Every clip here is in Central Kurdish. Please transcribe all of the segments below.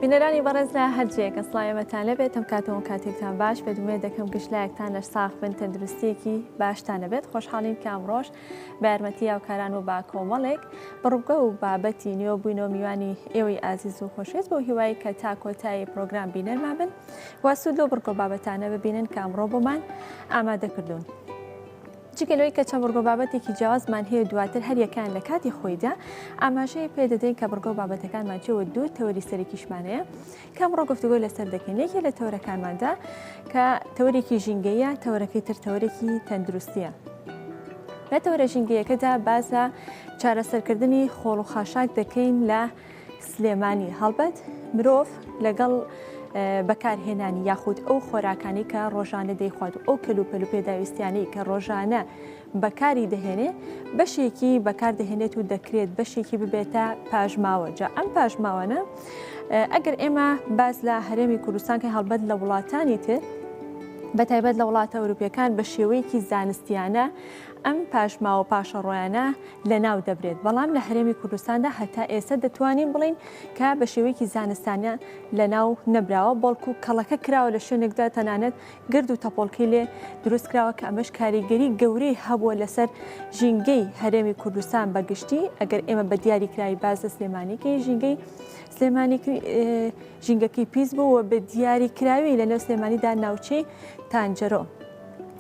بینەرانی بەڕێز لە هەرجەیەکە سڵایەمەتان لەبێت ئەم کاتەوە کاتێکتان باش بێدومێ دەکەم گشتلایەکتان لە ساغ بن تەندروستێکی باشتانە بێت خۆشحاڵین کامڕۆژ بە یارمەتی هاوکاران و با کۆمەڵێک بڕووگە و بابەتی نوێ بووینەوە میوانی ئێوەی ئازیز و خۆشویست بۆ هیوای کە تا کۆتایی پرۆگرام بینەرمان بن واسوود لەو بڕگۆ بابەتانە ببینن کامڕۆ بۆمان ئامادەکردوون. جگەلەوەی کە چەند بڕگۆ بابەتێکی جیاوازمان هەیە دواتر هەریەکان لە کاتی خۆیدا ئاماژەی پێدەدەین کە بڕگۆ بابەتەکانمان چێوە دوو تەوەری سەرێکیشمانەیە کامڕۆ گفتوگۆی لەسەر دەکەین یەکێ لە تەورەکانماندا کە تەورێکی ژینگەیە تەورەکەی تر تەورێکی تەندروستیە. لە تەورە ژینگەیەکەدا باز لە چارەسەرکردنی خۆڵ و خاشاک دەکەین لە سلێمانی هەڵبەت مرۆڤ لەگەڵ بەکارهێنانی یاخود ئەو خۆراکانی کە ڕۆژانە دەیخوات و ئەو کەلوپەل و پێداویستیانەی کە ڕۆژانە بەکاری دەهێنێ بەشێکی بەکاردەهێنێت و دەکرێت بەشێکی ببێتە پاژماوە. جا ئەم پاژماوەنە ئەگەر ئێمە باز لە هەرێمی کوردستان کە هەڵبەت لە وڵاتانی تر بەتایبەت لە وڵاتە ئەوروپیەکان بە شێوەیەکی زانستیانە ئەم پاژماوە پاشەڕۆیانە لە ناو دەبرێت بەڵام لە هەرێمی کوردستاندا هەتا ئێستا دەتوانین بڵین کە بە شێوەیەکی زانستانە لە ناو نەبراوە بەڵکو کەڵەکە کراوە لە شوێنێکدا تەنانەت گرد و تەپۆڵکەی لێ دروست کراوە کە ئەمەش کاریگەری گەورەی هەبووە لەسەر ژینگەی هەرێمی کوردستان بەگشتی ئەگەر ئێمە بە دیاریکراوی باز لە سلێمانیکەی ژینگەی سلێمانی ژینگەکەی پیس بووە بە دیاریکراوی لە نێو سلێمانیدا ناوچەی تانجەرۆ.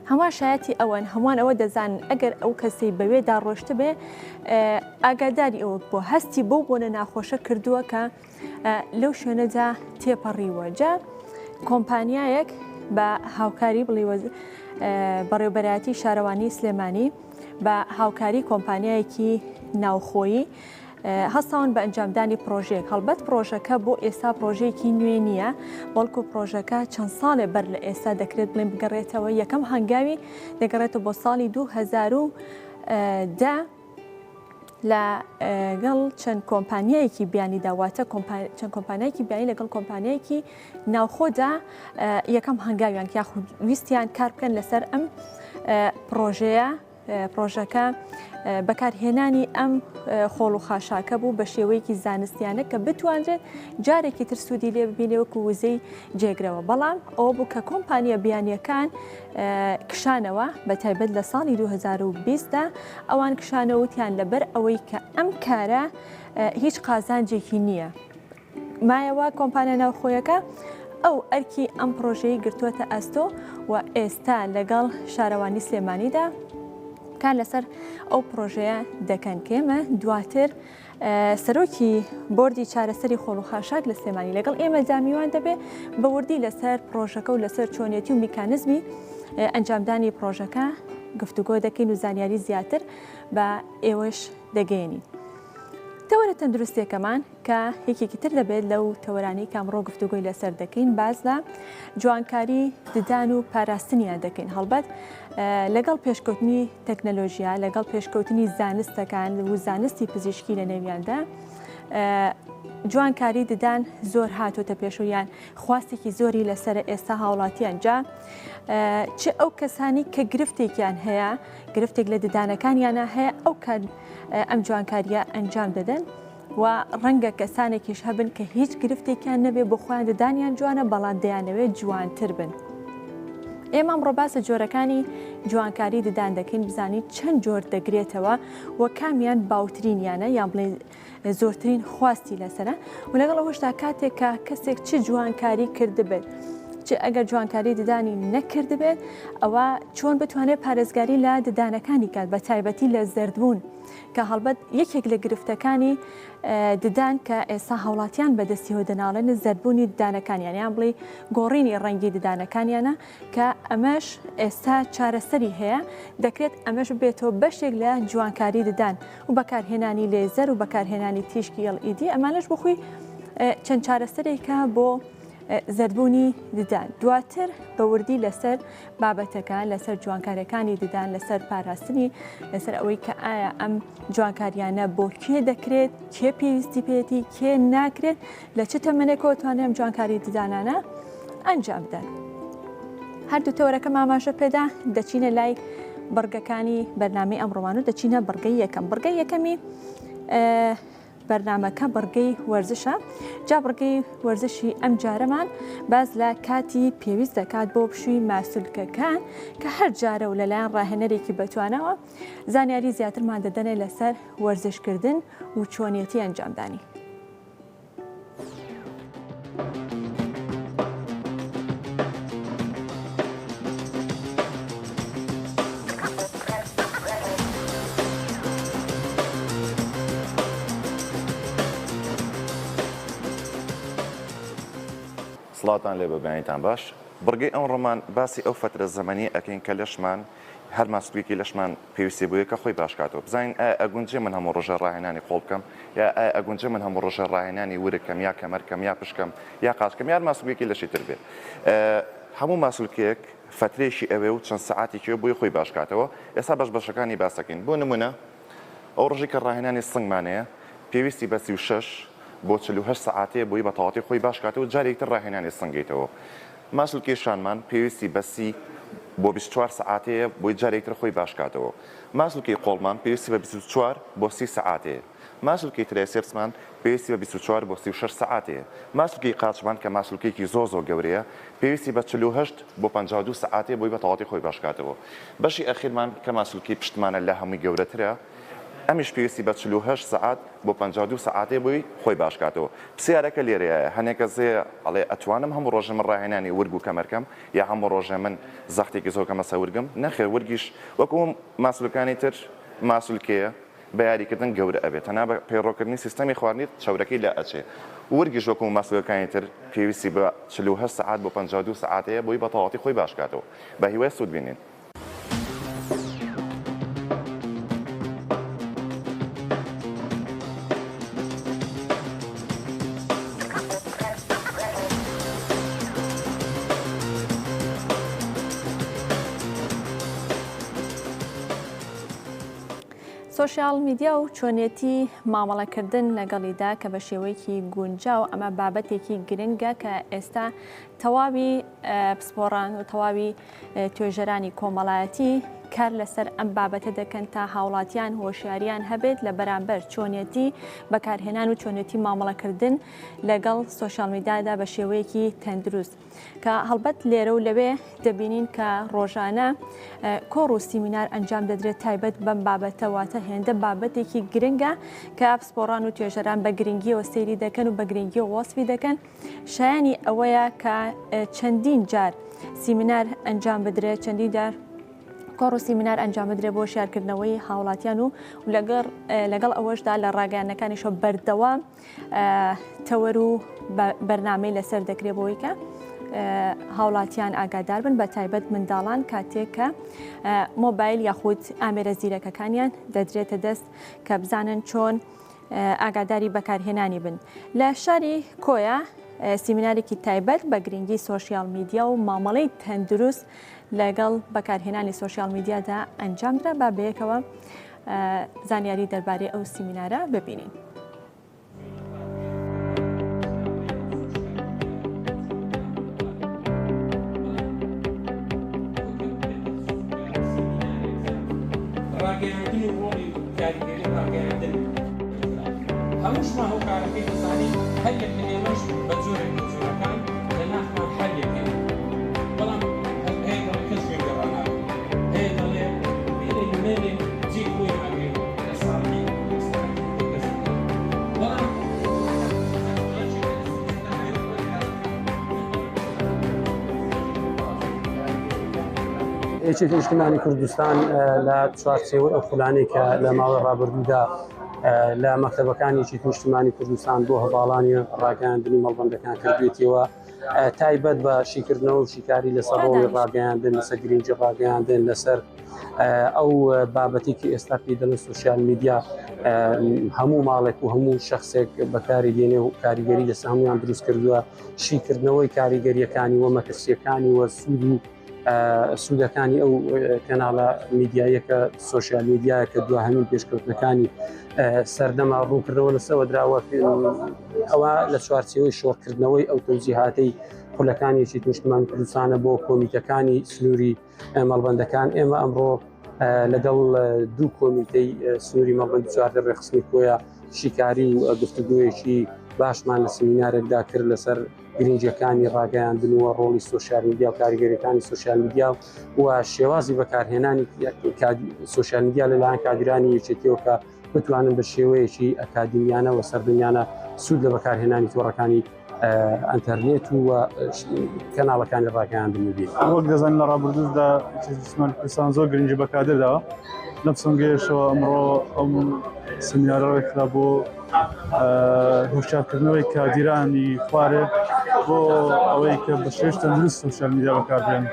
هەمووان شایەتی ئەوەن هەمووان ئەوە دەزانن ئەگەر ئەو کەسەی بەوێدا ڕۆشتە بێ ئاگاداری ئەوە بۆ هەستی بۆ بۆنە ناخۆشە کردووە کە لەو شوێنەدا تێپەڕیوە. جا کۆمپانیایەک بە هاوکاری بڵێ بەڕێوەبەرایەتی شارەوانی سلێمانی بە هاوکاری کۆمپانیایەکی ناوخۆیی هەستاون بە ئەنجامدانی پرۆژەیەک هەڵبەت پرۆژەکە بۆ ئێستا پرۆژەیەکی نوێ نییە بەڵکو پرۆژەکە چەند ساڵێ بەر لە ئێستا دەکرێت بڵێن بگەڕێتەوە یەکەم هەنگاوی دەگەڕێتەوە بۆ ساڵی 2010 لەگەڵ چەند کۆمپانیایەکی بیانی داواتە چەند کۆمپانیایەکی بیانی لەگەڵ کۆمپانیایەکی ناوخۆدا یەکەم هەنگاویان یاخود ویستیان کار بکەن لەسەر ئەم پرۆژەکە بەکارهێنانی ئەم خۆڵ و خاشاکە بوو بە شێوەیەکی زانستیانە کە بتوانرێت جارێکی تر سوودی لێ ببینێ وەکو وزەی جێگرەوە بەڵام ئەوە بوو کە کۆمپانیە بیانیەکان کشانەوە بە تایبەت لە ساڵی 2020دا ئەوان کشانەوتیان لەبەر ئەوەی کە ئەم کارە هیچ قازانجێکی نییە مایەوە کۆمپانیا ناوخۆیەکە ئەو ئەرکی ئەم پرۆژەی گرتووەتە ئەستۆ و ئێستا لەگەڵ شارەوانی سلێمانیدا کار لەسەر ئەو پرۆژەیە دەکەن کێمە دواتر سەرۆکی بۆردی چارەسەری خۆڵ و خاشاک لە سلێمانی لەگەڵ ئێمە دامیوان دەبێت بە وردی لەسەر پرۆژەکە و لەسەر چۆنیەتی و میکانزمی ئەنجامدانی پرۆژەکە گفتوگۆ دەکەین و زانیاری زیاتر بە ئێوەش دەگەێنین. تەوەرە تەندروستێکەمان کە یەکێکی تر دەبێت لەو تەوەرانی کامڕۆ گفتوگۆی لەسەر دەکەین باز لە جوانکاری ددان و پاراستنیان دەکەین هەڵبەت لەگەڵ پێشکەوتنی تەکنەلۆژیا لەگەڵ پێشکەوتنی زانستەکان و زانستی پزیشکی لە نێویاندا جوانکاری ددان زۆر هاتوۆتە پێشویان خواستێکی زۆری لەسەر ئێستا هاوڵاتیان جا چ ئەو کەسانی کە گرفتێکیان هەیە گرفتێک لە ددانەکانیانە هەیە ئەو کات ئەم جوانکاریە ئەنجام دەدەن و ڕەنگە کەسانێکیش هەبن کە هیچ گرفتێکیان نەبێ بۆ خۆیان ددانیان جوانە بەڵام دەیانەوێت جوانتر بن. ئێمە ئەمڕۆ باسە جۆرەکانی جوانکاری ددان دەکەین بزانین چەند جۆر دەگرێتەوە و کامیان باوترینیانە یان بڵێ زۆرترین خواستی لەسرە و لەگەڵ ئەوەشدا کاتێک کە کەسێک چ جوانکاری کردبێت چ ئەگەر جوانکاری ددانی نەکرد بێت ئەوە چۆن بتوانێت پارێزگاری لە ددانەکانی کات بە تایبەتی لە زەردبوون کە هەڵبەت یەکێک لە گرفتەکانی ددان کە ئێستا هاوڵاتیان بەدەستیەوە دەناڵێن زەردبوونی ددانەکانیان بڵێ گۆڕینی ڕەنگی ددانەکانیانە کە ئەمەش ئێستا چارەسەری هەیە دەکرێت ئەمەش بێتەوە بەشێک لە جوانکاری ددان و بەکارهێنانی لێزەر و بەکارهێنانی تیشکی LED ئەمانش بخۆی چەند چارەسەرێکە بۆ زەردبوونی ددان. دواتر بە وردی لەسەر بابەتەکان لەسەر جوانکاریەکانی ددان لەسەر پاراستنی لەسەر ئەوەی کە ئایا ئەم جوانکاریانە بۆ کێ دەکرێت کێ پێویستی پێێتی کێ ناکرێت لە چ تەمەنێکەوە توانێم جوانکاری ددانانە ئەنجام بدەن. هەردوو تەوەرەکە ماماشە پێدا دەچینە لای بەرگەکانی بەرنامەی ئەمڕۆمان و دەچینە بەرگەی یەکەم. بەرگەی یەکەمی بەرنامەکە بڕگەی وەرزشە جا بڕگەی وەرزشی ئەم جارەمان باز لە کاتی پێویست دەکات بۆ پشووی ماسوولکەکان کە هەر جارە و لەلایەن ڕاهێنەرێکی بەتوانەوە زانیاری زیاترمان دەدەنێت لەسەر وەرزشکردن و چۆنیەتی ئەنجامدانی. سڵاتان لێ بەبیانیتان باش بڕگەی ئەم ڕۆمان باسی ئەو فترە زەمەنی ئەکەین کە لەشمان هەر ماسوولێکی لەشمان پێویستی بووە کە خۆی باشکاتەوە بزانین ئەگونجێ من هەموو ڕۆژە ڕاهێنانی خۆڵ بکەم یا ئەگونجێ من هەموو ڕۆژە ڕاهێنانی ورکەم یا کەمەرکەم یا پشکەم یا قاچکەم یان ماسوولێکی لەشی تر بێ هەموو ماسوولکێک فترێکی ئەوێ و چەند سەعاتێکی بووی خۆی باشکاتەوە ئێستا بەشەکانی باسەکەین بۆ نمونە ئەو ڕۆژی کە ڕاهێنانی سنگمانەیە پێویستی بە 36 بۆ 48 سەعاتێ بۆی بە تەواوی خۆی باشکاتەوە جارێکتر ڕاهێنانی سنگیتەوە ماسوولکێشانمان پێویستی بەسی بۆ 24 سەعاتەیە بۆی جارێکتر خۆی باشکاتەوە ماسوولکەی قۆڵمان پێویستی بە 24 بۆ 30 سەعاتەیە ماسوولکەی ترێسێرسمان پێویستی بە 24 بۆ 36 سەعاتەیە ماسوولکەی قاچمان کە ماسوولکێکی زۆ گەورەیە پێویستی بە 48 بۆ 52 سەعاتێ بۆی بە تەواوی خۆی باشکاتەوە بەشی ئەخیرمان کە ماسوولکەی پشتمانە لە هەمووی گەورەترە ئەمیش پێویستی بە 48 سەعات بۆ 52 سەعاتێ بووی خۆی باشکاتەوە پرسیارەکە لێرەیە هەنێکە زێ ئەڵێ ئەتوانم هەموو ڕۆژە من ڕاهێنانی ورگ و کەمەرکەم یا هەموو ڕۆژە من زەختێکی زۆر کەمە سەورگم نەخێر ورگیش وەکو ماسوولەکانی تر ماسوولکەیە بە یاریکردن گەورە ئەبێت هەنا بە پەیڕۆکردنی سیستەمی خواردنی چاورەکەی لە ئەچێ ورگیش وەکو ماسوولەکانی تر پێویستی بە 48 سەعات بۆ 52 سەعاتەیە بۆی بە تەواوی خۆی باشکاتەوە بە هیوای سوود بینین سۆشیال میدیا و چۆنیەتی مامەڵەکردن لەگەڵیدا کە بە شێوەیەکی گونجاو ئەمە بابەتێکی گرنگە کە ئێستا تەواوی پسپۆڕان و تەواوی توێژەرانی کۆمەڵایەتی کار لەسەر ئەم بابەتە دەکەن تا هاوڵاتیان هۆشیاریان هەبێت لە بەرامبەر چۆنیەتی بەکارهێنان و چۆنیەتی مامەڵەکردن لەگەڵ سۆشیال میدیادا بە شێوەیەکی تەندروست کە هەڵبەت لێرە و لەوێ دەبینین کە ڕۆژانە کۆڕ و سیمینار ئەنجام دەدرێت تایبەت بەم بابەتەواتە هێندە بابەتێکی گرنگە کە پسپۆڕان و توێژەران بە گرنگیەوە سەیری دەکەن و بە گرنگیەوە وەسفی دەکەن شایانی ئەوەیە کە چەندین جار سیمینار ئەنجام بدرێت چەندین جار کۆڕ و سیمینار ئەنجام بدرێت بۆ شارکردنەوەی هاوڵاتیان و لەگەڵ ئەوەشدا لە ڕاگەیانەکانیشە بەردەوام تەوەر و بەرنامەی لەسەر دەکرێت بۆی کە هاوڵاتیان ئاگادار بن بە تایبەت منداڵان کاتێک کە مۆبایل یاخود ئامێرە زیرەکەکانیان دەدرێتە دەست کە بزانن چۆن ئاگاداری بەکارهێنانی بن لە شاری کۆیە سیمینارێکی تایبەت بە گرنگی سۆشیال میدیا و مامەڵەی تەندروست لەگەڵ بەکارهێنانی سۆشیال میدیادا ئەنجامدرا با بەیەکەوە زانیاری دەربارەی ئەو سیمینارە ببینین. ڕاگەیاندن و ڕۆڵی کاریگەری ڕاگەیاندن هەمووشمان ئەو کارەکەی دەزانین هەر یەک لە ئێمەش بە جۆرێک لە جۆرەکان لە ناخمان هەر یەکەین بەڵام هەیە دەڵێ کەس گوێگەڕانە هەیە دەڵێ بێرێ نمێنێ جێ بۆی ناگرێت لە ساڵی بەڵام هیچێکی نیشتیمانی کوردستان لە چوارچێوەی ئەو خولانەی کە لە ماوەی ڕابردوودا لە مەکتەبەکانێکی نیشتیمانی کوردستان بۆ هەواڵانی ڕاگەیاندنی مەڵبەندەکان کردوێتەوە تایبەت بە شیکردنەوە و شیکاری لەسەر ڕۆڵی ڕاگەیاندن لەسەر گرنگی ڕاگەیاندن لەسەر ئەو بابەتی کە ئێستا پێی دەڵێن سۆشیال میدیا هەموو ماڵێک و هەموو شخصێک بەکاری دێنێ و کاریگەری لەسەر هەمویان دروست کردووە شیکردنەوەی کاریگەریەکانی وە مەترسیەکانی وە سوود و سوودەکانی ئەو کەناڵە میدیایەکە سۆشیال میدیایە کە دو هەمین پێشکەوتنەکانی سەردەما ڕوونکردنەوە لەسەوە دراوە ئەوە لە چوارچێوەی شۆڕکردنەوەی ئەو تەوجیهاتەی خولەکانیەکی نیشتیمانی کوردستانە بۆ کۆمیتەکانی سنووری مەڵبەندەکان ئێمە ئەمڕۆ لەگەڵ دوو کۆمیتەی سنووری مەڵبەند چواردە ڕێخستنی کۆیە شیکاری و گفتگویەکی باشمان لە سمینارێکدا کرد لەسەر گرنگجەکانی ڕاگەیاندنەوە ڕۆڵی سۆشیال میدیا و کاریگەریەکانی سۆشیال میدیا و شێوازی بەکارهێنانی سۆشیال میدیا لەلایەن کادرانی یەکێتیەوە کە بتوانن بە شێوەیەکی ئەکادمیانە و سەردەمیانە سوود لە بەکارهێنانی تۆڕەکانی ئەنتەرنێت و کەناڵەکانی ڕاگەیاندنی بێت. وەک دەزانین لە ڕابردوودا جسمانی کوردستان زۆر گرنگی بەکاردەداوە لەم سەنگەیەشەوە ئەمڕۆ ئەم سمینارەوەیکرا بۆ هۆشیارکردنەوەی کادیرانی خوارێ بۆ ئەوەی کە بە شێش تەندروست سۆشیال میدیا بەکاربێن.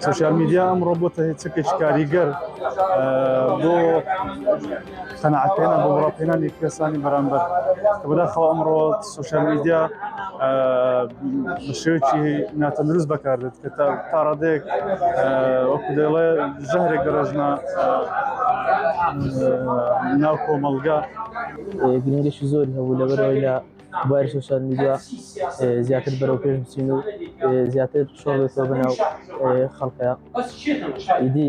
سۆشیال میدیا ئەمڕۆ بۆتە هێچەکێکی کاریگەر بۆ قەناعەتپێنان بۆ بڵاوپێنانی کەسانی بەرامبەر کە بەداخەوە ئەمڕۆ سۆشیال میدیا بە شێوەیەکی ناتەندروست بەکاردێت کە تا ڕادەیەک وەکو دەڵێ ژەهرێک گەڕێژنە ناو کۆمەڵگا. گرنگێکی زۆری هەبوو لەبەرەوەی لە بواری سۆشیال میدیا زیاتر بەرەو پێش بچین و زیاتر شۆڵێتەوە بەناو خەڵکەیە. ئیدی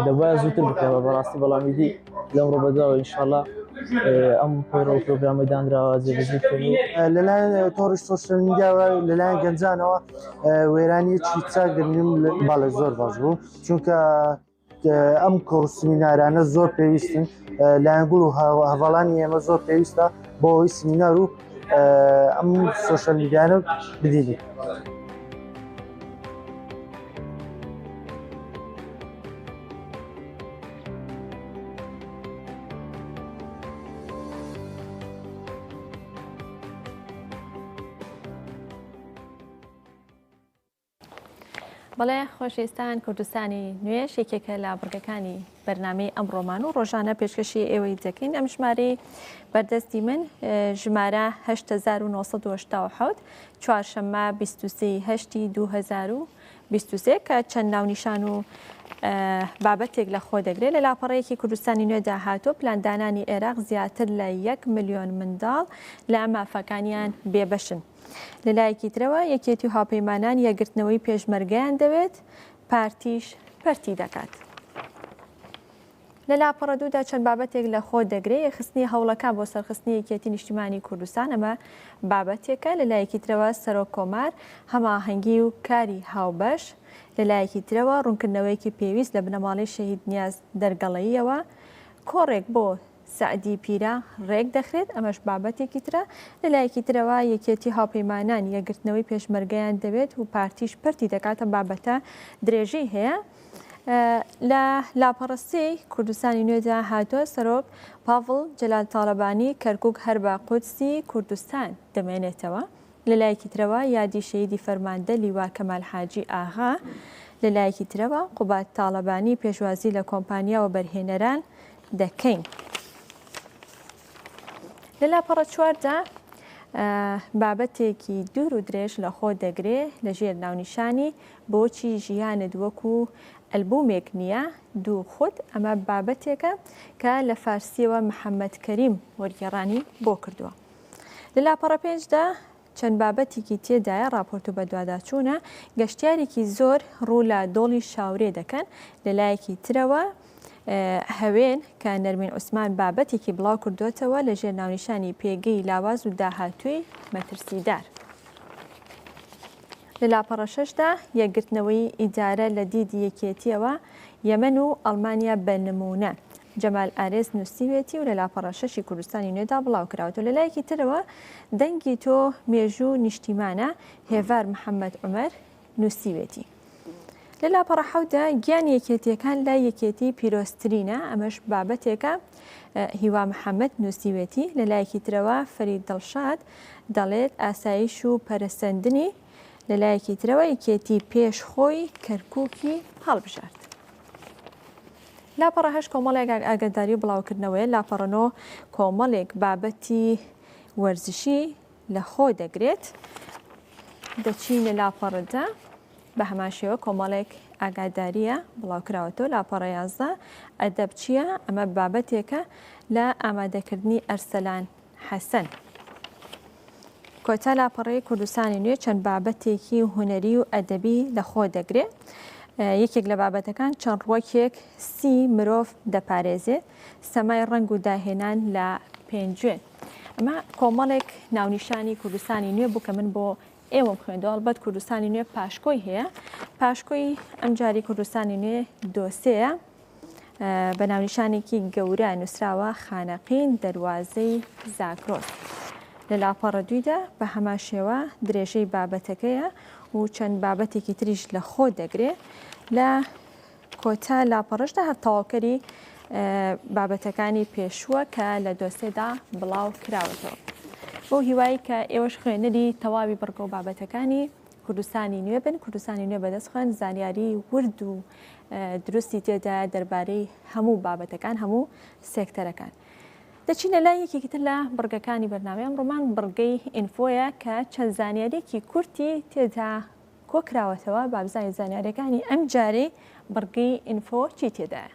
دەبایە زووتر بکەوە بەڕاستی، بەڵام ئیدی لەم ڕۆبەداوە ئینشاءڵڵا ئەم پۆیڕە و پرۆگرامەی دانراوە جێبەجێ بکەین. لەلایەن تۆڕی سۆشیال میدیاوە لەلایەن گەنجانەوە وێرانیەکی چاک دەبینم باڵێ زۆر باش بوو، چونکە ئەم کۆڕ سمینارانە زۆر پێویستن لایەنگوڵ و هەواڵانی ئێمە زۆر پێویستە بۆ ئەوەی سمینار و ئەم سۆشیال میدیانە بدینی. بەڵێ خۆشەویستان، کوردستانی نوێش یەکێکە لە بڕگەکانی بەرنامەی ئەمڕۆمان و ڕۆژانە پێشکەشی ئێوەی دەکەین. ئەم ژمارەی بەردەستی من ژمارە 8987 چوارشەممە 23/8/2023 کە چەند ناونیشان و بابەتێک لە خۆ دەگرێت. لە لاپەڕەیەکی کوردستانی نوێدا هاتووە پلاندانانی عێراق زیاتر لە 1 ملیۆن منداڵ لە مافەکانیان بێبەشن. لەلایەکی ترەوە یەکێتی و هاوپەیمانان یەکگرتنەوەی پێشمەرگەیان دەوێت، پارتیش پەرتی دەکات. لە لاپەڕە دوودا چەند بابەتێک لە خۆ دەگرێت یەخستنی هەوڵەکە بۆ سەرخستنی یەکێتی نیشتیمانی کوردستان. ئەمە بابەتێکە. لەلایەکی ترەوە سەرۆک کۆمار هەماهەنگی و کاری هاوبەش. لەلایەکی ترەوە ڕوونکردنەوەیکی پێویست لە بنەماڵی شەهید نیاز دەرگەڵەییەوە کۆڕێک بۆ سعدی پیرە ڕێک دەخرێت، ئەمەش بابەتێکی ترە. لەلایەکی ترەوە یەکێتی هاوپەیمانان یەکگرتنەوەی پێشمەرگەیان دەوێت و پارتیش پەرتی دەکاتە بابەتە درێژەی هەیە. لە لاپەڕەسەی کوردستانی نوێدا هاتووە سەرۆک پاڤڵ جەلال تاڵەبانی کەرکووک هەر بە قودسی کوردستان دەمێنێتەوە. لەلایەکی ترەوە یادی شەهیدی فەرماندە لیوا کەمال حاجی ئاغا. لەلایەکی ترەوە قوبات تاڵەبانی پێشوازی لە کۆمپانیا و بەرهێنەران دەکەین. لە لاپەڕە چواردا بابەتێکی دوور و درێژ لە خۆ دەگرێت لەژێر ناونیشانی بۆچی ژیانت وەکو ئەلبومێک نییە دوو خود. ئەمە بابەتێکە کە لە فارسیەوە محەممەد کەریم وەرگێڕانی بۆ کردووە. لە لاپەڕە پێنجدا چەند بابەتێکی تێدایە راپۆرت و بەدواداچوونە گەشتیارێکی زۆر ڕوو لە دۆڵی شاورێ دەکەن. لەلایەکی ترەوە هەوێن کە نەرمین عوسمان بابەتێکی بڵاو کردوێتەوە لە ژێر ناونیشانی پێگەی لاواز و داهاتووی مەترسیدار. لە لاپەڕە شەشدا یەکگرتنەوەی ئیدارە لە دیدی یەکێتیەوە یەمەن و ئەڵمانیا بە نمونە. جەمال ئارێز نووسیوێتی و لە لاپەڕە شەشی کوردستانی نوێدا بڵاو کراوەوە. لەلایەکی ترەوە دەنگی تۆ مێژوو نیشتیمانە هێڤار محەممەد عومەر نووسیوێتی. لە لاپەڕە حەوتدا گیان یەکێتیەکان لای یەکێتی پیرۆسترینە. ئەمەش بابەتێکە هیوا محەممەد نووسیوێتی. لەلایەکی ترەوە فەرید دڵشاد دەڵێت ئاسایش و پەرسەندنی. لەلایەکی ترەوە یەکێتی پێش خۆی کەرکووکی هەڵبژارد. لاپەڕە هەشت کۆمەڵێک ئاگاداری و بڵاوکردنەوەی. لاپەڕەنۆ کۆمەڵێک بابەتی وەرزشی لە خۆ دەگرێت. دەچین لە لاپەڕەدا بە هەمان شێوە کۆمەڵێک ئاگاداریە بڵاوکراوەتەوە. لاپەڕە 11 ئەدەب چییە؟ ئەمە بابەتێکە لە ئامادەکردنی ئەرسەلان حەسەن. کۆتا لاپەڕەی کوردستانی نوێ چەند بابەتێکی هونەری و ئەدەبی لە خۆ دەگرێت. یەکێک لە بابەتەکان چەند ڕووەکێک سی مرۆڤ دەپارێزێت. سەمای ڕنگ و داهێنان لە پێنجوێن ئەمە کۆمەڵێک ناونیشانی کوردستانی نوێ بوو کە من بۆ ئێوە خوێندەوە ئەلبەت کوردستانی نوێ پاشکۆی هەیە پاشکۆی ئەم جاری کوردستانی نوێ دۆسەیە بە ناونیشانێکی گەورە نووسراوە خانەقین دەواازەی زاکرۆس لە لاپەڕە دویدا بە هەمان شێوە درێژەی بابەتەکەیە و چەند بابەتێکی تریش لە خۆ دەگرێت لە کۆتا لاپەڕشدا هەر تەواوکەری بابەتەکانی پێشووە کە لە دۆسێدا بڵاو کراوەتەوە بۆ هیوایی کە ئێوەش خوێنەری تەواوی بڕگە و بابەتەکانی کوردستانی نوێ بن کوردستانی نوێ بەدەست خوێن زانیاری ورد و دروستی تێدا دەربارەی هەموو بابەتەکان هەموو سێکتەرەکان دەچینە لای یەکێکتر لە بڕگەکانی بەرنامەیەم ڕۆمان بڕگەی ئینفۆیە کە چەند زانیاریێکی کورتی تێدا کۆکراوەتەوە بابزای زانیاریەکانی ئەم جارەی بڕگەی ئینفۆ چی تێدایە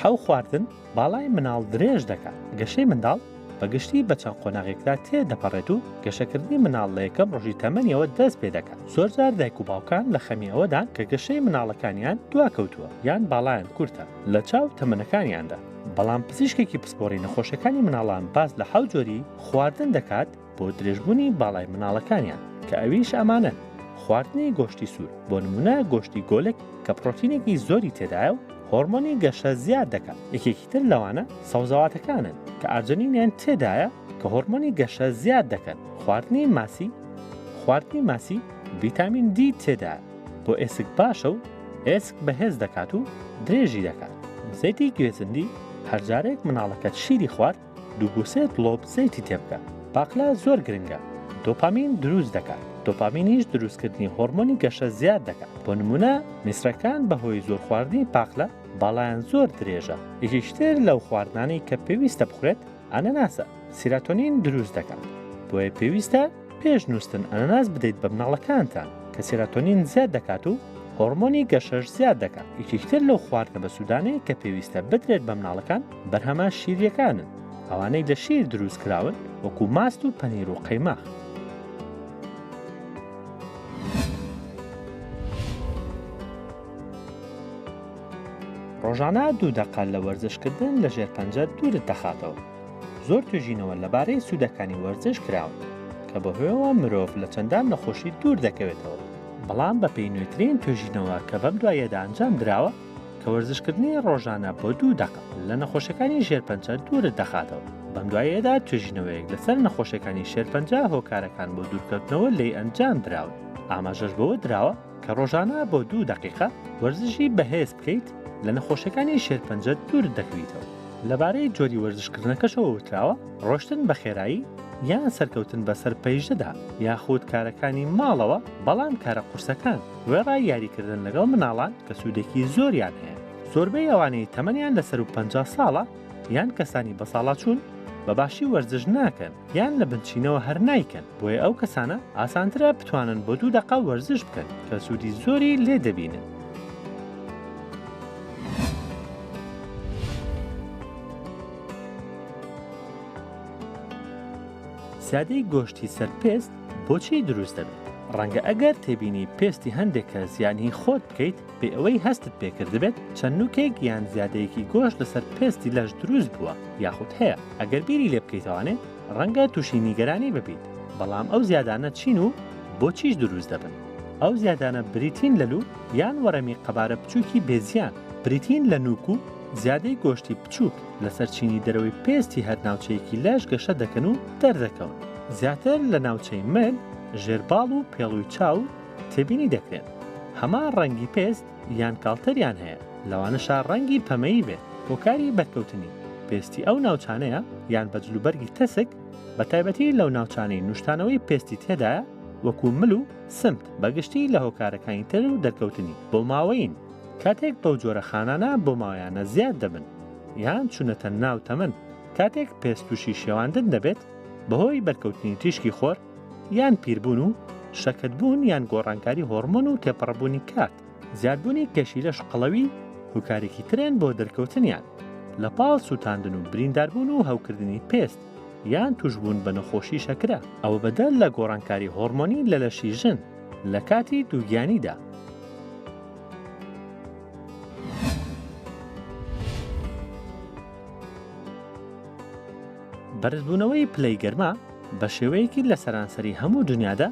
حەو خواردن باڵای مناڵ درێژ دەکات گەشەی منداڵ بە گشتی بە چەند قۆناغێکدا تێدەپەڕێت و گەشەکردنی مناڵ لە یەکەم ڕۆژی تەمەنیەوە دەست پێ دەکات زۆرجار دایک و باوکان لە خەمیەوەدان کە گەشەی مناڵەکانیان دواکەوتووە یان باڵایان کورتە لە چاو تەمەنەکانیاندا بەڵام پزیشکێکی پسپۆڕی نەخۆشەکانی مناڵان باز لە حەو جۆری خواردن دەکات بۆ درێژبوونی باڵای مناڵەکانیان کە ئەویش ئەمانە خواردنی گۆشتی سوور بۆ نمونە گۆشتی گۆلێک کە پرۆتینێکی زۆری تێدایە و هۆرمۆنی گەشە زیاد دەکات یەکێکی تر لەوانە سەوزەواتەکانن کە ئارجەنینیان تێدایە کە هۆرمۆنی گەشە زیاد دەکەن خواردنی ماسی ڤیتامین دی تێدایە بۆ ئێسک باشە و ئێسک بەهێز دەکات و درێژی دەکات زەیتی گوێزندی هەرجارێک مناڵەکەت شیری خوارد دووگوسێت لۆب زەیتی تێبکە باقلا زۆر گرنگە دۆپامین دروست دەکات دۆپامینیش دروستکردنی هۆرمۆنی گەشە زیاد دەکات بۆ نمونە میسرەکان بەهۆی زۆر خواردنی پاقلە باڵایان زۆر درێژە یەکیشتر لەو خواردنانەی کە پێویستە بخورێت ئەنەناسە سیراتۆنین دروست دەکات بۆیە پێویستە پێش نووسن ئەنەناس بدەیت بە مناڵەکانتان کە سیراتۆنین زیاد دەکات و هۆرمۆنی گەشەش زیاد دەکات یەکیشتر لەو خواردنە بە سوودانەیە کە پێویستە بدرێت بە مناڵەکان بەرهەمە شیریەکانن ئەوانەی لە شیر دروست کراون وەکو ماست و پەنیر و قەیماق ڕۆژانە 2 دقە لە وەرزشکردن لە ژێرپەنجە دوورت دەخاتەوە زۆر توێژینەوە لەبارەی سوودەکانی وەرزش کراون کە بەهۆیەوە مرۆڤ لە چەندان نەخۆشی دوور دەکەوێتەوە بەڵام بە پێی نوێترین توێژینەوە کە بەم دوایەدا ئەنجام درراوە کە وەرزشکردنی ڕۆژانە بۆ 2 دقە لە نەخۆشیەکانی ژێرپەنجە دوورت دەخاتەوە بەم دوایەدا توێژینەوەیەک لەسەر نەخۆشیەکانی شێرپەنجە هۆکارەکان بۆ دوورکەوتنەوە لێی ئەنجام دراون ئاماژەش بەوە دراوە کە ڕۆژانە بۆ 2 دقیقە وەرزشی بەهێز بکەیت لە نەخۆشیەکانی شێرپەنجە دوور دەکەویتەوە لەبارەی جۆری وەرزشکردنەکەشەوە وتراوە ڕۆشتن بە خێرایی یان سەرکەوتن بەسەر پەیژەدا یاخود کارەکانی ماڵەوە بەڵام کارە قورسەکان وێڕای یاریکردن لەگەڵ مناڵان کە سوودێکی زۆریان هەیە زۆربەی ئەوانەی تەمەنیان لەسەر و 50 ساڵە یان کەسانی بە ساڵاچوون بەباشی وەرزش ناکەن یان لە بنچینەوە هەر نایکەن بۆیە ئەو کەسانە ئاسانترە بتوانن بۆ 2 دقە وەرزش بکەن کە سوودی زۆری لێ دەبینن زیادەی گۆشتی سەرپێست بۆچی دروست دەبێت ڕەنگە ئەگەر تێبینی پێستی هەندێک کە زیانی خۆت بکەیت بێ ئەوەی هەستت پێکردبێت چەند نوکێک یان زیادەیەکی گۆشت لەسەر پێستی لەش دروست بووە یاخود هەیە ئەگەر بیری لێ بکەیتەوانێ ڕەنگە تووشی نیگەرانی ببیت بەڵام ئەو زیادانە چین و بۆچیش دروست دەبن ئەو زیادانە بریتین لە لوو یان وەرەمی قەبارە بچووکی بێزیان بریتین لە نوک و زیادەی گۆشتی بچووک لەسەر چینی دەرەوەی پێستی هەر ناوچەیەکی لەش گەشە دەکەن و دەردەکەون زیاتر لە ناوچەی مل ژێرباڵ و پێڵووی چاو تێبینی دەکرێن هەمان ڕەنگی پێست یان کاڵتەریان هەیە لەوانەشا ڕەنگی پەمەیی بێت هۆکاری بەرکەوتنی پێستی ئەو ناوچانەیە یان بەجلوبەرگی تەسک بە تایبەتی لەو ناوچانەی نوشتانەوەی پێستی تێدایە وەکو مل و سمت بەگشتی لە هۆکارەکانی تر و دەرکەوتنی بۆ ماوەین کاتێک بەو جۆرە خانانە بۆ ماوەیانە زیاد دەبن یان چونەتە ناو تەمەن کاتێک پێست تووشی شێواندن دەبێت بەهۆی بەرکەوتنی تیشکی خۆر یان پیربوون و شەکەتبوون یان گۆڕانکاری هۆرمۆن و تێپەڕبوونی کات، زیادبوونی کێشیلەش قەڵەوی هوکارێکی ترێن بۆ دەرکەوتنیان لە پاڵ سووتاندن و برینداربوون و هەوکردنی پێست یان توشبوون بە نەخۆشی شەکرە، ئەوە بەدەل لە گۆڕانکاری هۆرمۆنی لە لەشی ژن لە کاتی دووگیانیدا. بەرزبوونەوەی پلەی گەرما بە شێوەیەکی لە سەرانسەری هەموو دنیادا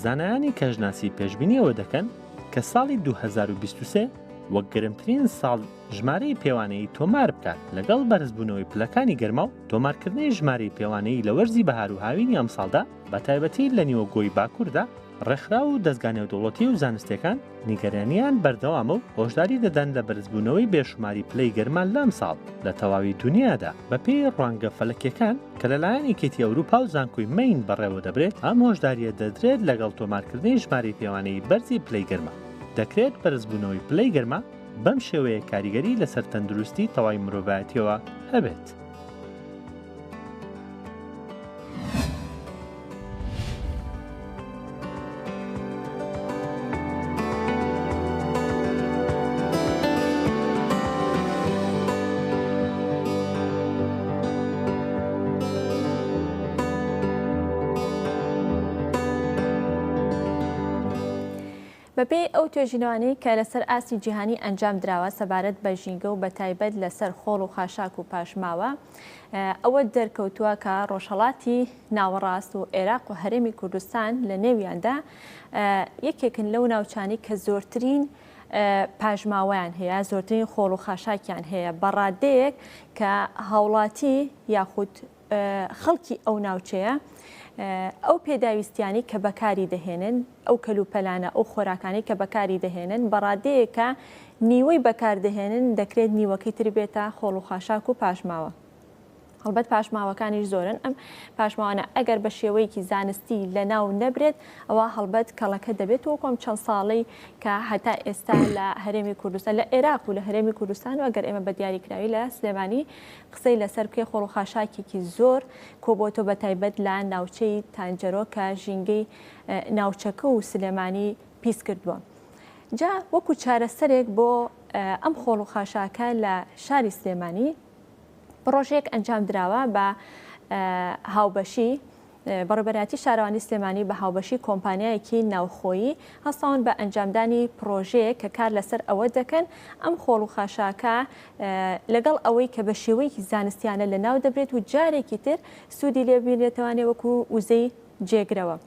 زانایانی کەژناسی پێشبینیەوە دەکەن کە ساڵی 2023 وەک گەرمترین ساڵ ژمارەی پێوانەی تۆمار بکات لەگەڵ بەرزبوونەوەی پلەکانی گەرما و تۆمارکردنی ژمارەی پێوانەی لە وەرزی بەهار و هاوینی ئەم ساڵدا بە تایبەتی لە نیوەگۆی باکووردا ڕێکخرا و دەستگانە دەوڵەتی و زانستیەکان نیگەرانیان بەردەوامە و هۆشداری دەدەن لە بەرزبوونەوەی بێشماری پلەی گەرمان لەم ساڵ لە تەواوی دنیادا بەپێی ڕوانگە فەلەکیەکان کە لەلایەن ئیکێتی ئەوروپا و زانکۆی مین بەڕێوە دەبرێت ئەم هۆشداریە دەدرێت لەگەڵ تۆمارکردنی ژمارەی پێوانەی بەرزی پلەی گەرما. دەکرێت بەرزبوونەوەی پلەی گەرما بەم شێوەیە کاریگەری لەسەر تەندروستی تەواوی مرۆڤایەتیەوە هەبێت. بەپێی ئەو توێژینەوانەی کە لەسەر ئاسی جیهانی ئەنجام دراوە سەبارەت بە ژینگە و بە تایبەت لەسەر خۆڵ و خاشاک و پاشماوە، ئەوە دەرکەوتووە کە ڕۆژهەڵاتی ناوەڕاست و عێراق و هەرێمی کوردستان لە نێویاندا یەکێکن لەو ناوچانی کە زۆرترین پاژماوەیان هەیە، زۆرترین خۆڵ و خاشاکیان هەیە بەڕادەیەک کە هاوڵاتی یاخود خەڵکی ئەو ناوچەیە ئەو پێداویستیانی کە بەکاری دەهێنن، ئەو کەلوپەلانە ئەو خۆراکانی کە بەکاری دەهێنن بەڕادەیەکە نیوەی بەکاردەهێنن دەکرێت نیوەکەی تر بێتە خۆڵ و خاشاک و پاشماوە. هەڵبەت پاشماوەکانیش زۆرن، ئەم پاشماوانە ئەگەر بە شێوەیەکی زانستی لە ناو نەبرێت ئەوە هەڵبەت کەڵەکە دەبێت و کۆم چەند ساڵی کە هەتا ئێستا لە هەرێمی کوردستان لە عێراق و لە هەرێمی کوردستان و ئەگەر ئێمە بە دیاریکراوی لە سلێمانی قسەی لەسەر بکەی خۆڵ و خاشاکێکی زۆر کۆبۆتۆ بە تایبەت لە ناوچەی تانجەرۆ کە ژینگەی ناوچەکە و سلێمانی پیس کردووە. جا وەکو چارەسەرێک بۆ ئەم خۆڵ و خاشاکە لە شاری سلێمانی پرۆژەیەک ئەنجام دراوە بە هاوبەشی بەڕێبەرایەتی شارەوانی سلێمانی بە هاوبەشی کۆمپانیایەکی ناوخۆیی هەستاون بە ئەنجامدانی پرۆژەیە کە کار لەسەر ئەوە دەکەن ئەم خۆڵ و خاشاکە لەگەڵ ئەوەی کە بە شێوەیەکی زانستیانە لە ناو دەبرێت و جارێکی تر سوودی لێبێنێتوانێ وەکو وزەی جێگرەوە.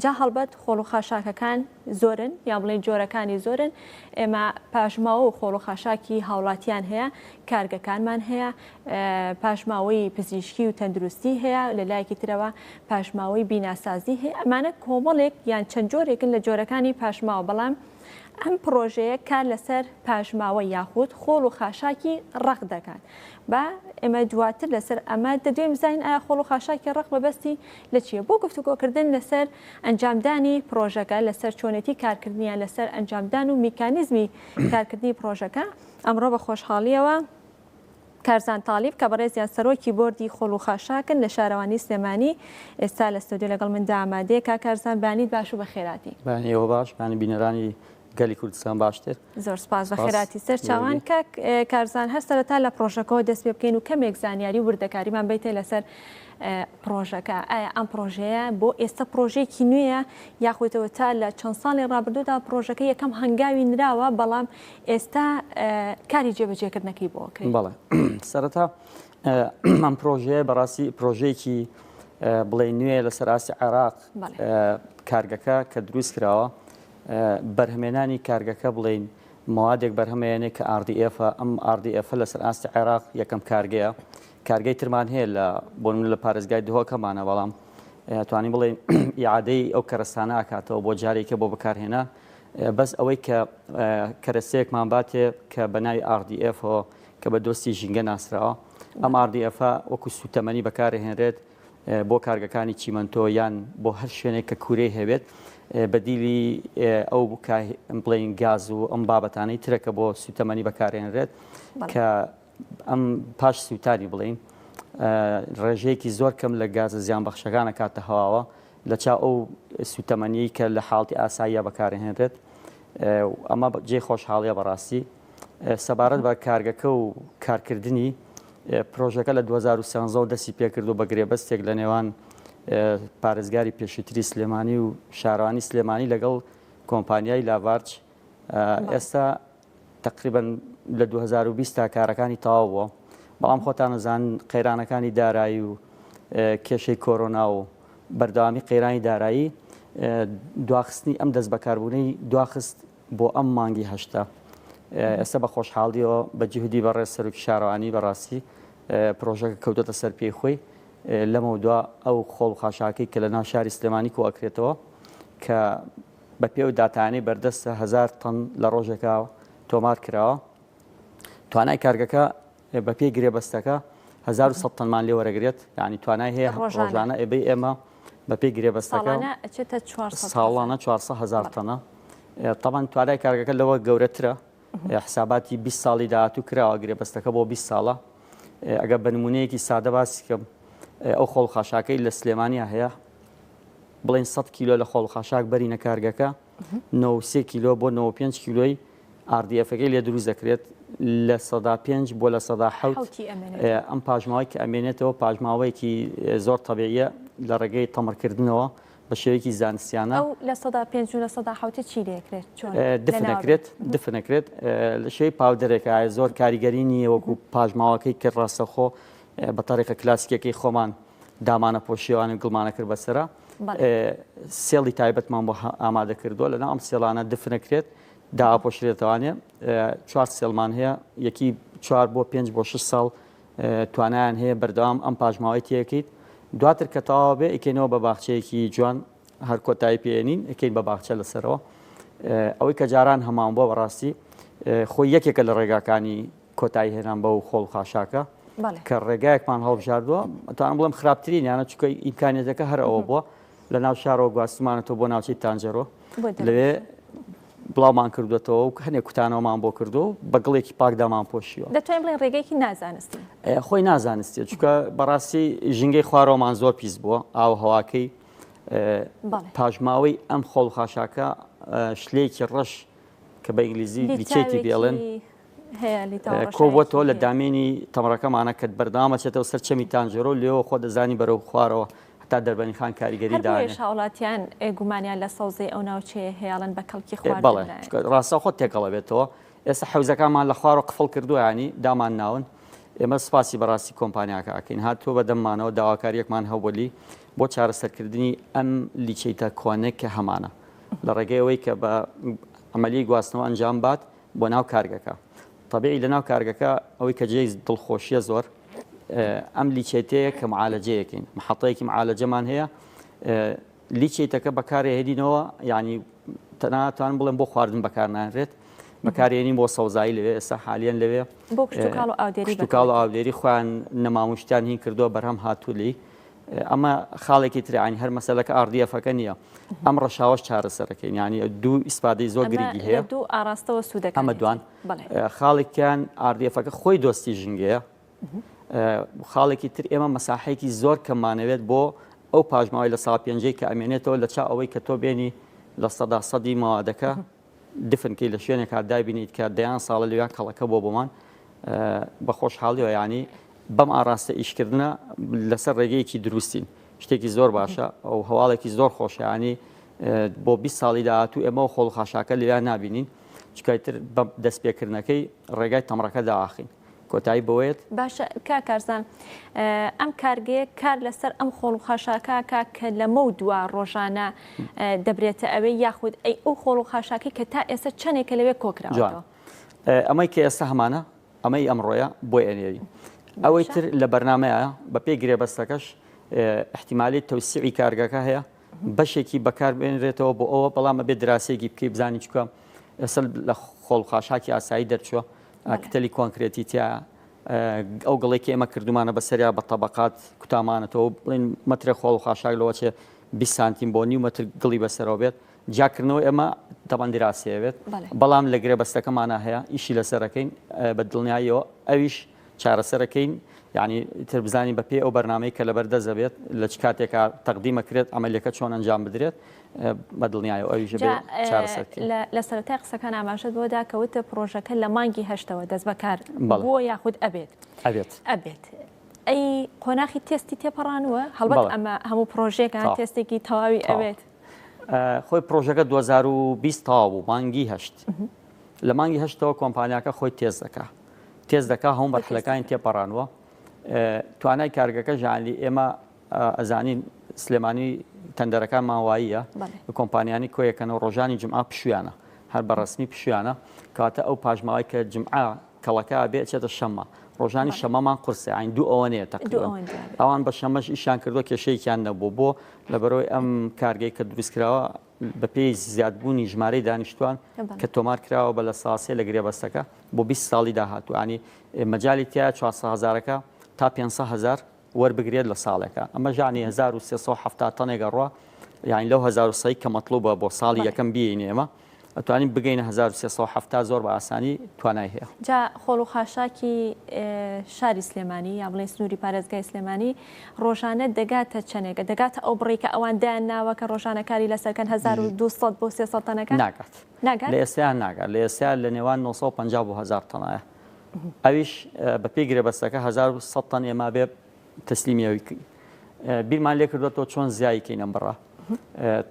جا هەڵبەت خۆڵ و خاشاکەکان زۆرن یا بڵێن جۆرەکانی زۆرن، ئێمە پاشماوە و خۆڵ و خاشاکی هاوڵاتیان هەیە، کارگەکانمان هەیە، پاشماوەی پزیشکی و تەندروستی هەیە، لە لایەکی ترەوە پاشماوەی بیناسازی هەیە. ئەمانە کۆمەڵێک یان چەند جۆرێکن لە جۆرەکانی پاشماوە، بەڵام ئەم پرۆژەیە کار لەسەر پاشماوە یاخود خۆڵ و خاشاکی ڕق دەکات. با ئێمە دواتر لەسەر ئەمە دەدوێن بزانین ئایا خۆڵ و خاشاکی ڕق بەبەستی لە چییە؟ بۆ گفتوگۆکردن لەسەر ئەنجامدانی پرۆژەکە، لەسەر چۆنێتی کارکردنیان، لەسەر ئەنجامدان و میکانیزمی کارکردنی پرۆژەکە ئەمڕۆ بە خۆشحاڵیەوە کارزان تاالب کە بەڕێزیان سەرۆکی بۆردی خۆڵ و خاشاکن لە شارەوانی سلێمانی ئێستا لە ستۆدیۆ لەگەڵ مندا ئامادەیە. کا کارزان بانیت باش و بەخێراتی. بانیەوە باش، بانی بینەرانی گەلی کوردستان باشتر. زۆر سپاس بە خێراتی سەر چاوان کە کارزان هەر سەرەتا لە پرۆژەکەەوە دەست پێ بکەین و کەمێک زانیاری وردەکاریمان بیتێ لەسەر پرۆژەکە. ئایا ئەم پرۆژەیە بۆ ئێستا پرۆژێکی نوێیە یاخودەوە تا لە چەند ساڵی ڕابردوودا پرۆژەکە یەکەم هەنگاوی نراوە بەڵام ئێستا کاری جێبەجێکردنەکەی بۆکەی؟ بەڵێ سەرەتا ئەم پرۆژەیە بەڕاستی پرۆژەیەکی بڵێ نوێ لەسەر ئاسی عێراق کارگەکە کە دروست کراوە بەرهەمێنانی کارگەکە بڵین موادێک بەرهەمێنێک کە RDF ئەم RDF لەسەر ئاستی عێراق یەکەم کارگەیە. کارگەی ترمان هەیە لە بۆ لە پارێزگای دهۆکەمانە، بەڵام توانی بڵێن ئیعادەی ئەو کەرەستانە ئاکاتەوە بۆ جارێکە بۆ بەکارهێنا، بەس ئەوەی کە کەرەسەیەکمان باتێ کە بە ناوی RDF کە بە دۆستی ژینگە ناسراوە. ئەم RDF وەکو سوتەمەنی بەکارهێنرێت بۆ کارگەکانی چیمەنتۆ یان بۆ هەر شوێنێک کە کوورەی هەبێت بەدیلی ئەو بڵین گاز و ئەم بابەتانەی ترەکە بۆ سوتەمەنی بەکارهێنرێت کە ئەم پاش سووتانی بڵین ڕێژەیەکی زۆر کەم لە گازە زیان بەخشەکانە کاتە هەواوە لە چاو ئەو سوتەمەنی کە لە حاڵی ئاساییە بەکارهێنرێت ئەمە جێ خۆشحاڵیە بەڕاستی سەبارەت بە کارگەکە و کارکردنی پرۆژەکە لە 2013 دەستی پێکردو بە گرێبەستێک لە نێوان پارێزگاری پێشووتری سلێمانی و شارەوانی سلێمانی لەگەڵ کۆمپانیای لاڤارچ ئێستا تقریبا لە 2020 تا کارەکانی تەواو بووە بەڵام خۆتان نەزان قەیرانەکانی دارایی و کێشەی کۆرۆنا و بەردەوامی قەیرانی دارایی دواخستنی ئەم دەست بەکاربوونەی دواخست بۆ ئەم مانگی هەشتا ئێستا بە خۆشحاڵیەوە بە جهودی بەڕێز سەرۆکی شارەوانی بەڕاستی پرۆژەکە کەوتەتە سەر پێی خۆی لەمە دوا ئەو خۆڵ خاشاکەی کە لە ناو شاری سلێمانی کۆکرێتەوە کە بە پێ و داتانەی بەردەستە 1000 تەن لە ڕۆژێکا تۆمار کراوە توانای کارگەکە بە پێی گرێبەستەکە 1100 تەنمان لێ وەرەگرێت یعنی توانای هەیە ڕۆژانە ئێبەی ئێمە بە پێی گرێبەستەکە ساڵانە 400,000 تەنە تەمان توانای کارگەکە لەوە گەورەترە حساباتی 20 ساڵی داهاتوو کراوە گرێبەستەکە بۆ 20 ساڵە ئەگە بە نمونەیەکی سادە باسی کەم ئەو خۆڵ خاشاکەی لە سلێمانیا هەیە بڵێن 100 کیلۆ لە خۆڵ خاشاک بەرینە کارگەکە 93 کیلۆ بۆ 95 کیلۆی RDF-ەکەی لێ دروست دەکرێت لە 105 بۆ لە 107 ئەم پاژماوەی کە ئەمێنێتەوە پاژماوەیەکی زۆر تەبیعیە لە ڕێگەی تەمڕکردنەوە بە شێوەیەکی زانستیانە ئەو لە 105 و لە 107 چی دەکرێت دفنەکرێت لە شێوەی پاودەرێکە زۆر کاریگەری نییە وەکو پاژماوەکەی کە ڕاستەخۆ بە تاریخە کلاسیکەکەی خۆمان دامانە پۆشیوانی گڵمانە کرد بەسرە سێڵی تایبەتمان بۆ ئامادە کردووە لەنا ئەم سێڵانە دفنەکرێت داپۆشرێتوانێ 4 سێڵمان هەیە یەکی 4 بۆ 5 بۆ 6 ساڵ توانایان هەیە بەردەوام ئەم پاژماوەی تێکیت دواتر کە تەواو بێ ئەکەینەوە بە باخچەیەکی جوان هەر کۆتایی پێێنین ئەکەین بە باخچە لەسەرەوە ئەوەی کە جاران هەمان بۆ بەڕاستی خۆی یەکێکە لە ڕێگاکانی کۆتایی هێنان بە و خۆڵ خاشاکە کە ڕێگایەکمان هەڵبژاردووە ئەتوانم بڵێم خراپترین یانە چکە ئیمکانیەتەکە هەر ئەوە بووە لە ناو شارەوە گواستمانێتەوە بۆ ناوچەی تانجەرۆ لەوێ بڵاومان کردوێتەوە و هەنێک کوتانەوەمان بۆ کردو بە گڵێکی پاکدامان پۆشیوە دەتوانین بڵێن ڕێگەیەکی نازانستی خۆی نازانستێت چکە بەڕاستی ژینگەی خوارەوەمان زۆر پیس بووە ئاو هەواکەی پاژماوەی ئەم خۆڵ خاشاکە شلەیەکی ڕەش کە بە ئینگلیزی لیچێتی بێڵێن کۆبووەتەوە لە دامێنی تەمڕەکەمانە کە بەردامەچێتەوە سەر چەمی تانجەرۆ و لێەوە خۆ دەزانی بەرەو خوارەوە تا دەربەنی خان کاریگەری داێت هاوڵاتیان گومانیان لە سەوزەی ئەو ناوچەیە هەیەڵەن بە کەڵکی بەڵێ ڕاستە خۆ تێکەڵە بێتەوە ئێستا حەوزەکانمان لە خوارەوە قفڵ کردووانی دامان ناون ئێمە سپاسی بەڕاستی کۆمپانیاکە ئاکەین هاتووە بە دەممانەوە داواکاریەکمان هەوبەلی بۆ چارەسەرکردنی ئەم لیچەیتە کۆنێک کە هەمانە لە ڕێگەیەوەی کە بە ئەمەلی گواستنەوە ئەنجام بات بۆ ناو کارگەکە طبیعی لە ناو کارگەکە ئەوەی کە جێی دڵخۆشیە زۆر ئەم لیچێتەیە کە معالەجەیەکەین محەڵەیەکی معالەجەمان هەیە لیچێتەکە بەکارهێنینەوە ینی تەناتوان بڵێن بۆ خواردن بەکارنانرێت بەکارێنین بۆ سەوزایی لەوێ ئێستا حالیان لەوێ بۆ کشتتوکاڵ و ئاودێری خوان نەماموشتیان هین کردووە بەرهەم هاتوولی ئەمە خاڵێکی ترعانی هەر مەسەلەکە RDF-ەکە نییە ئەم ڕەشاوەش چارەسەرەکەی ینی دوو ئیسپادەی زۆر گرنگی هەیە دوو ئاراستەوە سوودەکە ئەمە دوان خاڵێکیان RDF-ەکە خۆی دۆستی ژنگەیە خاڵێکی تر ئێمە مەساحەیەکی زۆر کەمانەوێت بۆ ئەو پاژماوەی لە ساڵ پێنجەی کە ئەمێنێتەوە لە چا ئەوەی کە تۆ بێنی لە سەدی ماوادەکە دفنکەی لە شوێنێک دابینیت کە دەیان ساڵە لەویان کەڵەکە بۆ بۆمان بە خۆشحاڵیەوە ینی بەم ئاراستە ئیشکردنە لەسەر ڕێگەیەکی دروستین شتێکی زۆر باشە ئەو هەواڵێکی زۆر خۆشیانی بۆ 20 ساڵی داهاتوو ئێمە خۆڵ خاشاکە لەویان نبینین چکایتر بە دەستپێکردنەکەی ڕێگای تەمڕەکە داواخین کۆتایی بۆیت باشە کارزان ئەم کارگەیە کار لەسەر ئەم خۆڵ و خاشاکە کە لەمە و دوا ڕۆژانە دەبرێتە ئەوەی یاخود ئەی ئەو خۆڵ و خاشاکی کە تا ئێستا چەندێکە لەوێ کۆکراوە ئەمەی کە ئێستا هەمانە ئەمەی ئەمڕۆیە بۆی ئەنێری ئەوەی تر لە بەرنمەیە بە پێی گرێبەستەکەش احتیمالی تەوسیعی کارگەکە هەیە بەشێکی بەکاربێنرێتەوە بۆ ئەوە بەڵام بێ دراسێکی بکەی بزانی چکە ئێستا لە خۆڵ خاشاکی ئاسایی دەرچووە کتەلی کۆنکرێتی تیا ئەو گڵێکی ئێمە کردومانە بەسەریا بە تەبقات کوتامانەتەوە بڵین مەترە خۆڵ و خاشاک لەوەچێ 20 سانتیم بۆ نیو مەتر گڵی بەسەرەوە بێت جاکردنەوە ئێمە تەبەن دراسەیەوێت بەڵام لە گرێبەستەکەمانە هەیە ئیشی لەسەرەکەین بە دڵنیاییەوە ئەویش چارەسەرەکەین یعنی تر بزانین بە پێی ئەو بەرنامەی کە لەبەردەست دەبێت لە چ کاتێکا تەقدیمەکرێت ئەمەلیەکە چۆن ئەنجام بدرێت بە دڵنیایە ئەویش بێ چارەسەرکرێت. لە سەرەتای قسەکان ئاماژەت بۆدا کەوتە پرۆژەکە لە مانگی هەشتەوە دەست بەکار بۆ یاخود ئەبێت. ئەی قۆناغی تێستی تێپەڕانوە هەڵبەت ئەمە هەموو پرۆژێکان تێستێکی تەواوی ئەوێت. خۆی پرۆژەکە 2020 تەواو بوو مانگی هەشت. لە مانگی هەشتەوە کۆمپانیاکە خۆی تێز دەکا هەموو بەرحلەکانی تێپەڕانوە. توانای کارگەکە ژانی ئێمە ئەزانین سلێمانی تەندەرەکان ماواییە کۆمپانیانی کۆیەکەنەوە ڕۆژانی جمعە پشویانە هەر بە ڕسمی پشویانە کاتە ئەو پاژماوەی کە جمعە کەڵەکە بێت چێتە شەمە ڕۆژانی شەمەمان قورسێ ئاین دوو ئەوەنەیە تەقریبا ئەوان بە شەمەش ئیشان کردووە کێشەیەکیان نەبوو بۆ لەبەرەوەی ئەم کارگەی کە دروستکراوە بە پێی زیادبوونی ژمارەی دانیشتوان کە تۆمار کراوە بە لە ساسێ لە گرێبەستەکە بۆ 20 ساڵی داهاتوو ینی مەجای تیا 400,000ەکە تا 500,000 وەربگرێت لە ساڵێکە ئەمە ژانی 1370 تەنێگە ڕوە یعنی لەو 1900 کە مەطلوبە بۆ ساڵی یەکەم بینێ ئێمە ئەتوانین بگەینە 1370 زۆر بە ئاسانی توانای هەیە. جا خۆڵ و خاشاکی شاری سلێمانی یا بڵێ سنووری پارێزگای سلێمانی ڕۆژانە دەگاتە چەندێکە دەگاتە ئەو بڕێکە ئەوان دایان ناوە کە ڕۆژانەکاری لەسەرکەن 1200 بۆ 300 تەنەکە ناگات لە ئێستیان ناگات لە ئێستیان لە نێوان 950 بۆ 1000 تەنایە ئەویش بە پێی گرێبەستەکە 1100 تەن ئێمە بێ تەسلیمیەوەی بیرمان لێ کردوێتەوە چۆن زیایکەینە بڕە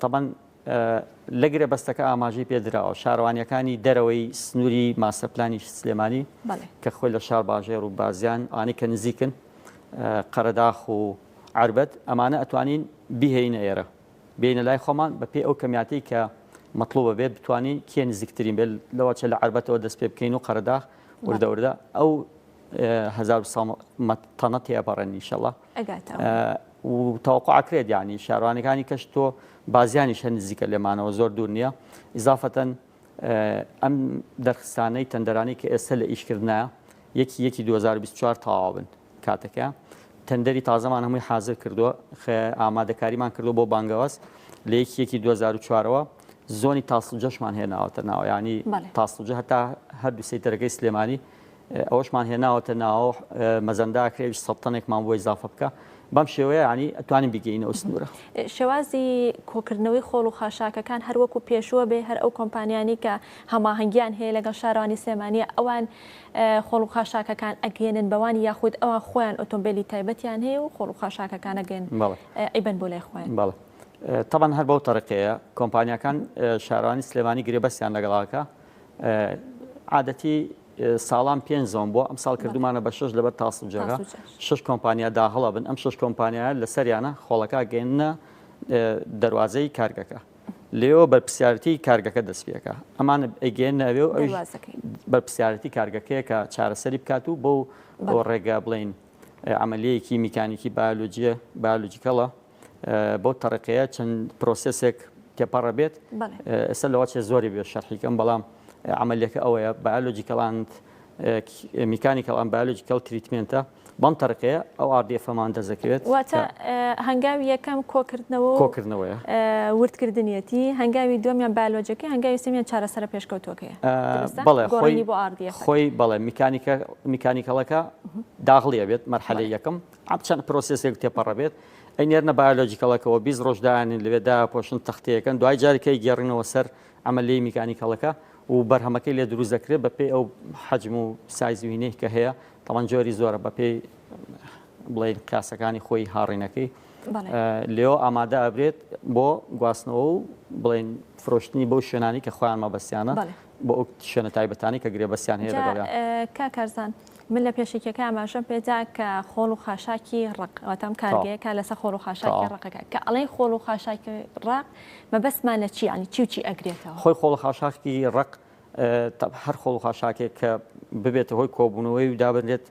تەبەن لە گرێبەستەکە ئاماژەی پێدراوە شارەوانیەکانی دەرەوەی سنووری ماسەپلانی سلێمانی کە خۆی لە شار باژێر و بازیان ئانی کە نزیکن قەرەداخ و عربەت ئەمانە ئەتوانین بیهێینە ئێرە بینە لای خۆمان بە پێی ئەو کەمیاتی کە مەطلوبە بێت بتوانین کێ نزیکترین بێت لەوە چە لە عربەتەوە دەست پێ بکەین و قەرەداخ وردە ئەو 1000 تەنە تێپەڕێن ئینشەڵڵا و تەوەقوعکرێت یعنی شارەوانەکانی کەش تۆ بازیانیش هەر نزیکە لێمانەوە زۆر دوور نییە ئیزافەتەن ئەم دەرخستانەی تەندەرانی کە ئێستا لە ئیشکردنایە یەکی 2024 تەواو بن کاتەکە تەندەری تازەمان هەمووی حازر کردووە ئامادەکاریمان کردو بۆ بانگەوەست لە یەکی 2004ەوە زۆنی تاسڵجەشمان هێناوەتە ناوە ینی تاسڵجە هەتا هەردوو سەیتەرەکەی سلێمانی ئەوەشمان هێناوەتە ناوە مەزەنداکرێویش 100 تەنێکمان بۆ ئیزافە بکە بەم شێوەیە ینی ئەتوانین بگەینەوە سنوورە. شێوازی کۆکردنەوەی خۆڵ و خاشاکەکان هەروەکو پێشوە بێ هەر ئەو کۆمپانیانی کە هەماهەنگیان هەیە لەگەڵ شارەوانی سلێمانیە ئەوان خۆڵ و خاشاکەکان ئەگەێنن بەوان یاخود ئەوان خۆیان ئۆتۆمبیلی تایبەتیان هەیە و خۆڵ و خاشاکەکان ئەگەن ئەیبەن بۆ لای خۆیان. تەبەن هەر بەو تەرەقەیە کۆمپانیەکان شارەوانی سلێمانی گرێبەستیان لەگەڵاکە عادەتی ساڵان 5 زۆن بۆ ئەم ساڵ کردومانە بە 6 لەبەر تاسڵجەکە 6 کۆمپانیا داهەڵە بن ئەم 6 کۆمپانیایە لەسەریانە خۆڵەکە گەێنە دەواازەی کارگەکە لێەوە بەرپرسیارەتی کارگەکە دەستپێکە ئەمان ئەگەێنەوێ و بەرپرسیارەتی کارگەکەیە کە چارەسەری بکات و بۆ ڕێگا بڵین عملیەیەکی میکانیکی بایۆلۆجیکەڵە بۆ تەرەقەیە چەند پرۆسسێک تێپەڕە بێت ئێستا لەوە چێ زۆری بێ شەرحیکەم بەڵام عملیەکە ئەوەیە بایۆلۆجیکەڵاند میکانیکەڵان بایۆلۆجیکەڵ تریتمنتە بەم تەرەقەیە ئەو ئاردیفەمان دەزەکەوێت واتە هەنگاوی یەکەم کۆکردنەوەیە وردکردنیەتی هەنگاوی دومیان بایۆلۆجیەکە هەنگاوی سێمیان چارەسەرە پێشکەوتۆکەیە بەڵێ خۆی بەڵێ میکانیکەڵەکە داغڵیە بێت مەرحەلەی یەکەم چەند پرۆسسێک تێپەڕە بێت ئەینێرنە بایۆلۆجیکەڵەکەەوە 20 ڕۆژدایانین لەوێدا پۆشن تەختەیەکەن دوای جارێکەی گێڕینەوە سەر عملی میکانیکەڵەکە و بەرهەمەکەی لێ دروست دەکرێت بە پێی ئەو حەجم و سایزوینەی کە هەیە تەمان جۆری زۆرە بە پێی بڵێن قیاسەکانی خۆی هاڕینەکەی لێەوە ئامادە ئەبرێت بۆ گواستنەوە و بڵێن فرۆشتنی بەو شوێنانی کە خۆیان مەبەستیانە بۆ ئەو شوێنە تایبەتانی کە گرێبەستیان هەیە لەگەڵیان. کاکارزان من لە پێشێکەکە ئاماژەم پێدا کە خۆڵ و خاشاکی ڕق ئەوەتەم کارگەیەکە لەسەر خۆڵ و خاشاکی ڕقەکە کە ئەڵێن خۆڵ و خاشاکی ڕق مەبەستمان لە چی ینی چی و چی ئەگرێتەوە خۆی خۆڵ و خاشاکی ڕق هەر خۆڵ و خاشاکێک کە ببێتە هۆی کۆبوونەوەی و دابنرێت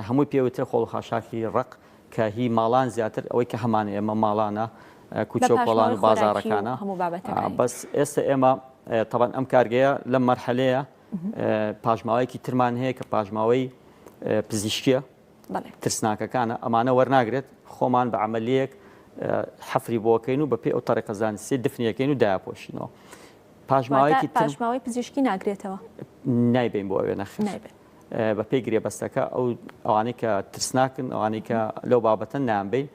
هەمووی پێوتر خۆڵ و خاشاکی ڕق کە هی ماڵان زیاتر ئەوەی کە هەمان ئێمە ماڵانە کوچە و کۆڵان و بازارەکانە بەس ئێستا ئێمە تەبەن ئەم کارگەیە لەم مەرحەلەیە پاژماوەیەکی ترمان هەیە کە پاژماوەی پزیشکیە ترسناکەکانە ئەمانە وەرناگرێت خۆمان بە عملیەک حەفری بۆکەین و بە پێی ئەو تەرەقە زانستی دفنیەکەین و دایاپۆشینەوە پاژماوەی پزیشکی ناگرێتەوە نایبین بۆ ئەوێ نەخێر بە پێی گرێبەستەکە ئەوانەی کە ترسناکن ئەوانەی کە لەو بابەتە نامبین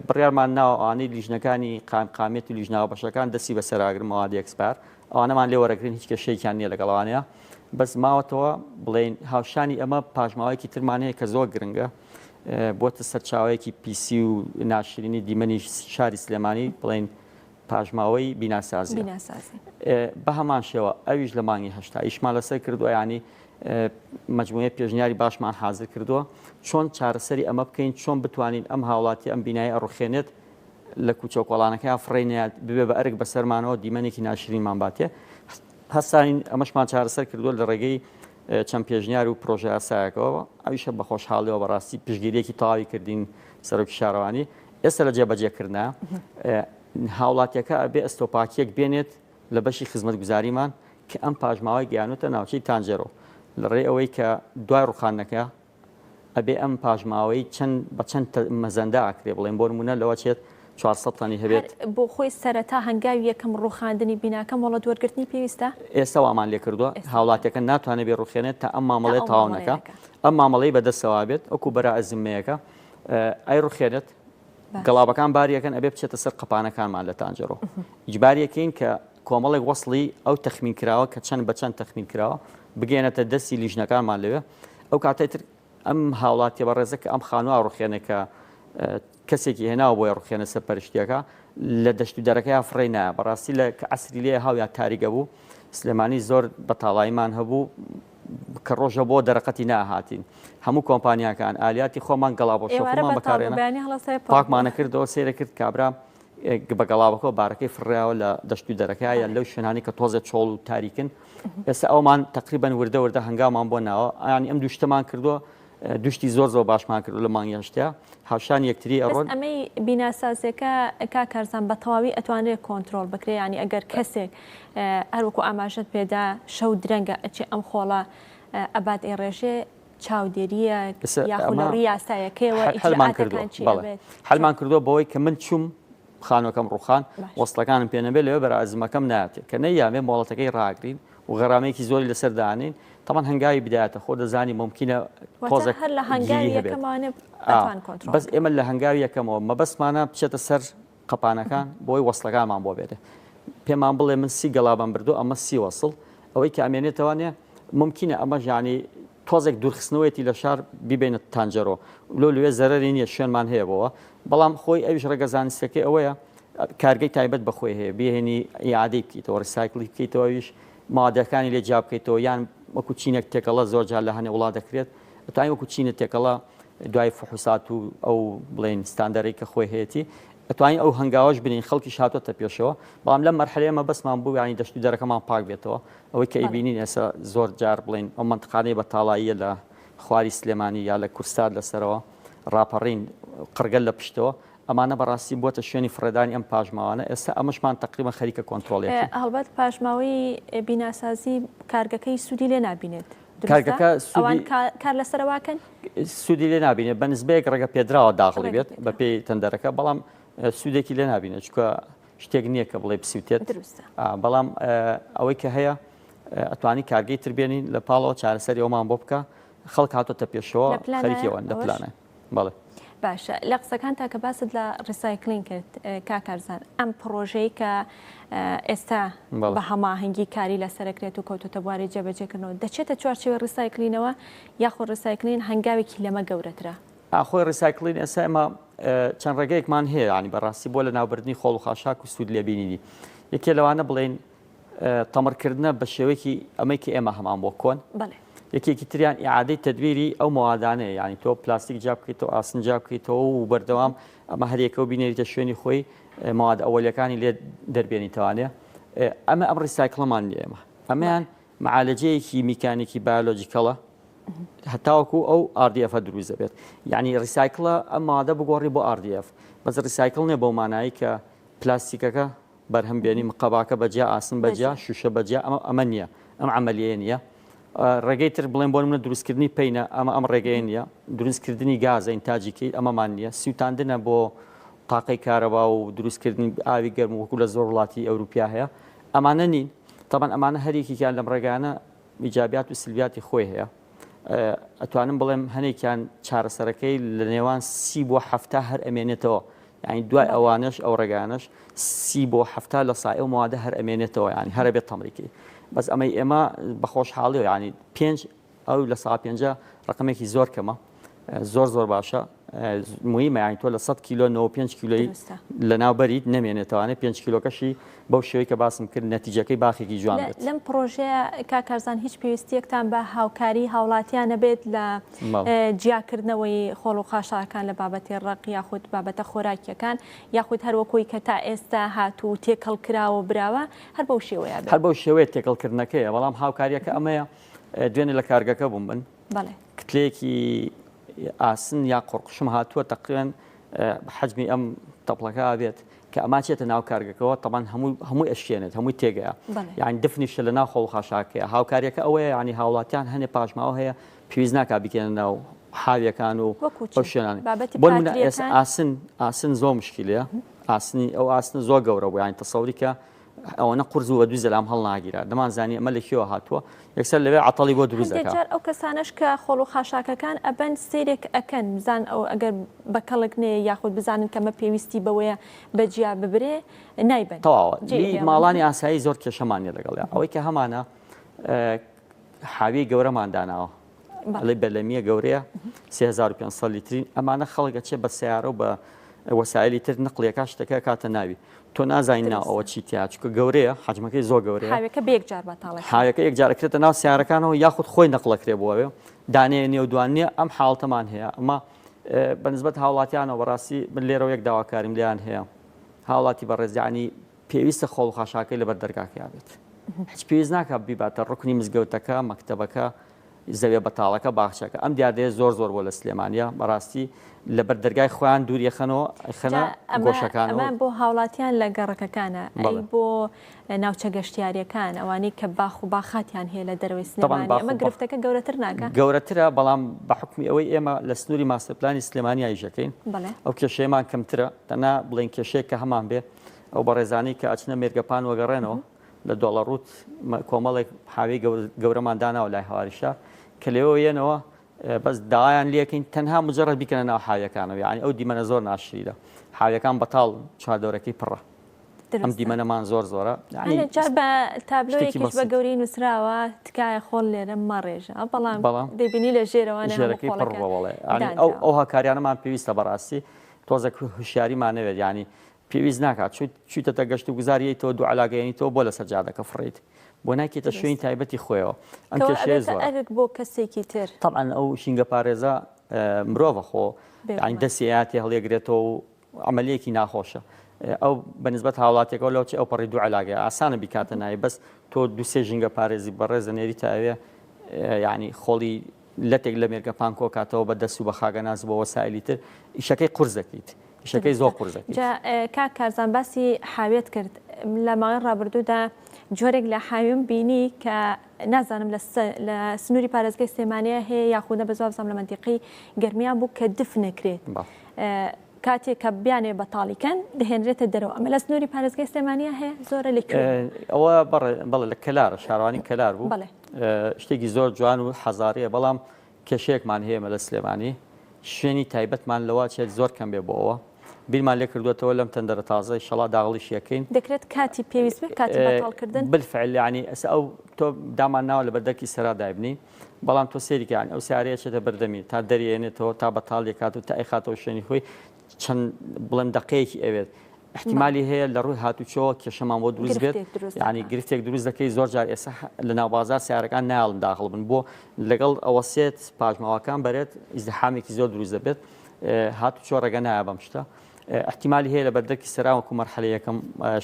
بڕیارمان ناوە ئەوانەی لیژنەکانی قامقامێت و لیژناوە بەشەکان دەستی بەسەراگرن مەوادی ئەکسپار ئەوانەمان لێ وەرەگرن هیچ کێشەیەکیان نییە لەگەڵوانەیە بەس ماوەتەوە بڵێن هاوشانی ئەمە پاژماوەیەکی ترمانەیە کە زۆر گرنگە بۆتە سەرچاوەیەکی پیسی و ناشرینی دیمەنی شاری سلێمانی بڵێن پاژماوەی بیناسازی بە هەمان شێوە ئەویش لە مانگی هەشتا ئیشمان لەسەر کردووە ینی مجموعە پێشنیاری باشمان حاضر کردووە چۆن چارەسەری ئەمە بکەین چۆن بتوانین ئەم هاوڵاتی ئەم بینایی ئەڕوخێنێت لە کوچە کۆڵانەکەیان فڕێنێت ببێ بە ئەرک بەسەرمانەوە دیمەنێکی ناشرینمان باتێ هەستانین ئەمەشمان چارەسەر کردووە لە ڕێگەی چەند پێشنیار و پرۆژه یاسایەکەوە ئەویشە بە خۆشحاڵیەوە بەڕاستی پشگیریەکی تەواوی کردین سەرۆکی شارەوانی ئێستا لە جێبەجێکردە هاوڵاتیەکە ئەبێ ئەستۆپاکیەک بێنێت لە بەشی خزمەتگوزاریمان کە ئەم پاژماوەی گیانوتە ناوچەی تانجێرۆ لە ڕێ ئەوەی کە دوای ڕوخانەکە ئەبێ ئەم پاژماوەی بە چەند مەزەندا ئاکرێ بڵێن بۆ نمونە لەوە چێت 400 تانی هەبێت بۆ خۆی سەرەتا هەنگاوی یەکەم ڕوخاندنی بیناکە مۆڵە دووەرگرتنی پێویستە ئێستا وامان لێ کردووە هاوڵاتەکە ناتوانێت بێ ڕوخێنێت تا ئەم مامەڵەی تاوانەکە ئەم مامەڵەی بەدەستەوە بێت ئەوکو بەرە ئەزمەیەەکە ئەی ڕوخێنێت گەڵابەکان باریەکەن ئەبێ بچێتە سەر قەپانەکانمان لە تانجەرۆ ئیجباریەکەین کە کۆمەڵێک وەصلی ئەو تەخمین کراوە کە چەند بە چەند تەخمین کراوە بگەێنێتە دەستی لیژنەکانمان لەوێ ئەو کاتێتر ئەم هاوڵاتی بەڕێزەکە ئەم خانووە ڕوخێنێکە کەسێکی هێناوە بۆی ڕوخێنە سەر پەرشتیەکە لە دەشت و دەرەکەی فڕێ نایە بەڕاستی لە کە عسری لێ هاویان تاریگە بوو سلێمانی زۆر بەتاڵاییمان هەبوو کە ڕۆژە بۆ دەرەقەتی ناهاتین هەموو کۆمپانیاکان ئالیاتی خۆمان گەڵابۆ شەفمان بەکارێنە پاکمانە کردەوە سێرە کرد کابرا بە گەڵاوەکە بارەکەی فڕیاوە لە دەشت و دەرەکەیە لەو شوێنانی کە تۆزە چۆڵ و تاریکن ئێستا ئەومان تقریبان وردە وردە هەنگامان بۆ ناوە ئەیانی ئەم دوشتەمان کردووە دوشتی زۆر باشمان کردو لە مانگی هەشتیا هاوشانی یەکتری ئەڕۆن ئەمەی بیناسازیەکە کاکارزان بە تەواوی ئەتوانێت کۆنتترۆل بکرێ ینی ئەگەر کەسێک هەروەکو ئاماژەت پێدا شەو درەنگە ئەچێ ئەم خۆڵە ئەبات ئێ ڕێژێ چاودێریە یاخۆڵی یاسایەکەیەوە هەلمان کردووە بەوەی کە من چوم خانوەکەم ڕوخان وەستەکانم پێ نەبێت لەوێ بەرە ئەزمەکەم ناتێت کە نەیامێ مۆڵەتەکەی ڕاگرین و غەرامەیەکی زۆری لەسەر دانین تامان هەنگاوی بدایەتە خۆ دەزانی ممکنە تۆزێک هەر لە هەنگاوی یەکەمانە بەس ئێمە لە هەنگاوی یەکەمەوە مەبەستمانە بچێتە سەر قەپانەکان بۆی وەسڵەکانمان بۆ بێتێ پێمان بڵێ من سی گەڵابم بردو ئەمە سی وەسڵ ئەوەی کە ئەمێنێتەوەنێ ممکنە ئەمە ژانی تۆزێک دوورخستنەوەیەتی لە شار بیبێنە تانجەرۆ لەوێ زەرەری نییە شوێنمان هەیە بەوە بەڵام خۆی ئەویش ڕێگەزانستەکەی ئەوەیە کارگەی تایبەت بەخۆی هەیە بێهێنی یادەی بکەیتەوە ڕسایکلی بکەیتەوەویش مادەکانی لێ جا بکەیتەوە یان وەکو چینێک تێکەڵە زۆر جار لە هەنێ وڵات دەکرێت ئەتوانی وەکو چینە تێکەڵە دوای فحوسات و ئەو بڵێن ستاندەرێک کە خۆی هەیەی ئەتوانی ئەو هەنگاوەش بنین خەڵکی هاتوۆتە پێشەوە بەڵام لەم مەرحلەیەمە بەسمان بوو ینی دەشت و دەرەکەمان پاک بێتەوە ئەوەی کە ئیبینین ئێستا زۆر جار بڵێن ئەو منتقانەی بە تاڵاییە لە خواری سلێمانی یا لە کورستاد لەسەرەوە ڕاپەڕین قڕگەل لە پشتەوە ئەمانە بەڕاستی بووە شوێنی فڕێدانی ئەم پاژماوانە ئێستا ئەمەشمان تقریبا خەریکە کۆنتترۆلێت هەڵبەت پاژماوەی بیناسازی کارگەکەی سوودی لێ نبینێت کارگەکە کار لەسەرواکەن سوودی لێ نبینێت بە نسبەیەک ڕێگە پێدراوە داخڵی بێت بە پێی تەندەرەکە بەڵام سوودێکی لێ نبینێت چکە شتێک نییە کە بڵێ پسیوتێت بەڵام ئەوەی کە هەیە ئەتوانی کارگەی تربێنین لە پاڵەوە چارەسەری ئەومان بۆ بکە خەڵک هاتۆتە پێشەوە خەریکەوە لە پلانە بەڵێ باشە لە قسەکان تاکە باست لە ڕیسایکلین کرد کاکارزان ئەم پرۆژەی کە ئێستا بە هەماهنگگی کاری لەسەرکرێت و کەوتۆتە بواری جێبەجێکردنەوە دەچێتە چوارچێوە ڕیسایکلینەوە یاخۆ ڕیسایکلین هەنگاوێکی لەمە گەورەترە خۆی ڕیسایکلین ئێستا ئێمە چەند ڕێگەیەکمان هەیە ینی بەڕاستی بۆ لە ناوبردنی خۆڵ و خاشاک و سوود لێبینینی یەکێ لەوانە بڵێن تەمڕکردنە بە شێوەیەکی ئەمەیکی ئێمە هەمان بۆ کۆن یەکێکی تریان ئیعادەی تەدویری ئەو مەوادانەیە ینی تۆ پلاستیک جا بکەیتەوە ئاسن جا بکەیتەوە و بەردەوام ئەمە هەرێکەوە بینێریتە شوێنی خۆی مەواد ئەوەلەکانی لێ دەربێنیتەوانێ ئەمە ئەم ڕیسایکڵمان لێ ئێمە ئەمەیان معالەجەیەکی میکانیکی بایۆلۆجیکەڵە هەتاوەکو ئەو RDF دروست دەبێت یعنی ڕیسایکڵە ئەم مادە بگۆڕی بۆ RDF بەس ڕیسایکڵ نیە بەو مانایی کە پلاستیکەکە بەرهەم بێنی مقەباکە بەجیا ئاسن بەجیا شوشە بەجیا ئەمە نییە ئەم عملیە نییە ڕێگەی تر بڵێن بۆ منە دروستکردنی پینە ئەم ڕێگەیە نیە دروستکردنی گازە ئینتاجیکەی ئەمەمان نییە سووتاندنە بۆ تاقی کارەبا و دروستکردنی ئاوی گەرم وەکو لە زۆر وڵاتی ئەوروپیا هەیە ئەمانە نین تەبەن ئەمانە هەرێکیان لەم ڕێگانە ئیجابیات و سلبیاتی خۆی هەیە ئەتوانم بڵێم هەنێکیان چارەسەرەکەی لە نێوان 30 بۆ 70 هەر ئەمێنێتەوە یعنی دوای ئەوانش ئەو ڕێگانش 30 بۆ 70 لە سای ئەو موادە هەر ئەمێنێتەوە ینی هەرە بێت تەمریکی بەس ئەمەی ئێمە بەخۆشحاڵی ینی 5 ئەو لە سا 5 ڕقمێکی زۆر کەمە زۆر باشە مهمە یانی تۆ لە 100 کیلۆ 95 کیلۆی لە ناوبەریت نەمێنێتەوەوانێت 5 کیلۆکەشی بەو شێوەی کە باسم کرد نەتیجەکەی باخێکی جوان بێت لەم پرۆژەیە کاکارزان هیچ پێویستیەکتان بە هاوکاری هاوڵاتیانە بێت لە جیاکردنەوەی خۆڵ و خاشاکان لە بابەتی ڕق یاخود بابەتە خۆراکیەکان یاخود هەروەکوی کە تا ئێستا هاتوو تێکەڵکراوە براوە هەر بەو شێوەیە هەر بەو شێوەیە تێکەڵکردنەکەیە بەڵام هاوکاریەکە ئەمەیە دوێنێ لە کارگەکە بووم من کتلێکی ئاسن یا قڕقشم هاتووە تقریبا حجمی ئەم تەپڵەکە بێت کە ئەماچێتە ناو کارگەکەەوە تەمان هەمووی ئەشێنێت هەمووی تێگەیە یان دفنیشە لە ناو خۆڵ خاشاکەیە هاوکاریەکە ئەوەیە ینی هاوڵاتیان هەنێ پاشماوە هەیە پێویست ناکا بکەنە ناو حاویەکان و ئەو شوێنانی بۆ ئاسن زۆر مشکلەیە ئاسنی ئەو ئاسن زۆر گەورە بوو ینی تەسەوری کە ئەوەنە قورز و بە دوی زەلام هەڵ ناگیرە دەمانزانی ئەمە لەکیەوە هاتووە یەکسەر لەوێ عەتەڵی بۆ دروست دەکات ئەو کەسانش کە خۆڵ و خاشاکەکان ئەبەن سیرێک ئەکەن بزان ئەو ئەگەر بەکەڵک نێ یاخود بزانن کەمە پێویستی بەوەیە بەجیا ببرێ نایبن تەواوە ماڵانی ئاسایی زۆر کێشەمانە لەگەڵە ئەوەی کە هەمانە حاوی گەورەمان داناوە ئەڵێ بەلەمیە گەورەیە 3500 لیترین ئەمانە خەڵکە چێ بە سیارە و بە وەسایلی تر نقلێکا شتەکە کاتە ناوی تۆ نازانین ناو ئەوە چیتیا چکە گەورەیە حجمەکەی زۆر گەورەیە حاوەکە یەکجارەکرێتە ناو سیارەکانەوە یاخود خۆی نەقلەکرێ بۆەوە دانێ نێودوانیە ئەم حاڵتەمان هەیە ئەمە بەنسبەت هاوڵاتیانەوە بەڕاستی من لێرەوە یەک داواکاریم لیان هەیە هاوڵاتی بەڕێزیانی پێویستە خۆڵ و خاشاکەی لەبەر دەرگاکەیا بێت هیچ پێویست ناکە بیباتە ڕوکنی مزگەوتەکە مەکتەبەکە زەویە بەتاڵەکە باخچەکە ئەم دیادەیە زۆر بۆ لە سلێمانیا بەڕاستی لەبەر دەرگای خۆیان دووریەخەنەوە خەنە گۆشەکانەوە بۆ هاوڵاتیان لە گەڕەکەکانە ئەی بۆ ناوچە گەشتیاریەکان ئەوانەی کە باخ و باخاتیان هەیە لە دەروی سلێمانی ئەمە گرفتەکە گەورەتر ناکە گەورەترە بەڵام بە حکمی ئەوەی ئێمە لە سنووری ماستەرپلانی سلێمانی ئایژەکەین ئەو کێشەیەمان کەمترە تەنها بڵێن کێشەیە کە هەمان بێ ئەو بەڕێزانەی کە ئەچنە مێرگەپان وەگەڕێنەوە لە دۆڵەڕوت کۆمەڵێک حاوی گەورەمان داناوە لای هەواریشە کە لێەوە یەنەوە بەس داوایان لەکەین تەنها مجرڕ بیکەنە ناو حاویەکانەوە یعنی ئەو دیمەنە زۆر ناشریدە حاویەکان بەتاڵ چواردەورەکەی پڕە ئەم دیمەنەمان زۆرە بە تابلۆیەکیش بە گەوری نووسراوە تکایە خۆڵ لێرە مەڕێژە بەڵام دەبینی لە ژێرەوەژێرەکەی پڕڵێ ئەو هاکاریانەمان پێویستە بەڕاستی تۆزە هوشیاریمانەوێت ینی پێویست ناکات چیتە گەشت و گوزاریەوە دوو علاگەیانی تۆ بۆ لە سەرجادەکە فڕیت بۆ ناکێتە شوێنی تایبەتی خۆیەوە ئەم کێشەیە زۆر بۆ کەسێکی تر طبعاً ئەو شینگە پارێزە مرۆڤە خۆ ینی دەستیاتی هەڵێگرێتەوە و عملیەکی ناخۆشە ئەو بەنسبەت هاوڵاتێکەوە لەو چ ئەو پەڕی دوو علاگە ئاسانە بیکاتە نایە بەس تۆ دوسێ ژینگە پارێزی بەڕێزە نێری تاوێ ینی خۆڵی لەتێک لە مێرگەپان کۆکاتەوە بە دەست و بە خاگەناز بۆ وەسایلی تر ئیشەکەی قورس دەکەیت ئیشەکەی زۆر قورس دەکەیت کاک کارزان باسی حاوێت کرد لە ماوەی ڕابردوودا جۆرێک لە حاویم بینی کە نازانم لە سنووری پارێزگای سلێمانیە هەیە یاخودە بە زۆر لە منتیقی گەرمیان بوو کە دف نەکرێت کاتێک کە بیانێ بەتاڵیکەن دەهێنرێتە دەرەوە ئەمە لە سنووری پارێزگای سلێمانیە هەیە زۆرە ئەوە بەڵێ لە کەلارە شارەوانی کەلار بوو شتێکی زۆر جوان و حەزاریە بەڵام کێشەیەکمان هەیە لە سلێمانی شوێنی تایبەتمان لەوە چێت زۆر کەم بێ بۆەوە بیرمان لێ کردوێتەوە لەم تەندەرە تازای شەڵا داغڵیشیەکەین دەکرێت کاتی پێویست بێت کاتی بەتاڵکردن بالفعل ینی ئەس ئەو تۆ دامان ناوە لە بەردەکی سەرا دایبنی بەڵام تۆ سێریکیان ئەو سیارەیە چێتە بەردەمی تا دەریێنێتەوە تا بەتاڵی کات و تا ئەیخاتەوە شوێنی خۆی چەند بڵێن دقەیەکی ئەوێت احتیمالی هەیە لە ڕووی هاتوچەوە کێشەمان بۆ دروست بێت ینی گرفتێک دروست دەکەی زۆر جار ئێستا لە ناوبازار سیارەکان ناڵن داخڵ بن بۆ لەگەڵ ئەوە سێت پاژماوەکان بەرێت ئیزدحامێکی زۆر دروست دەبێت هاتوچۆ ڕێگە نایە بەم شتە احتیمالی هەیە لە بەردەکی سەراوەکو مەرحەلە یەکەم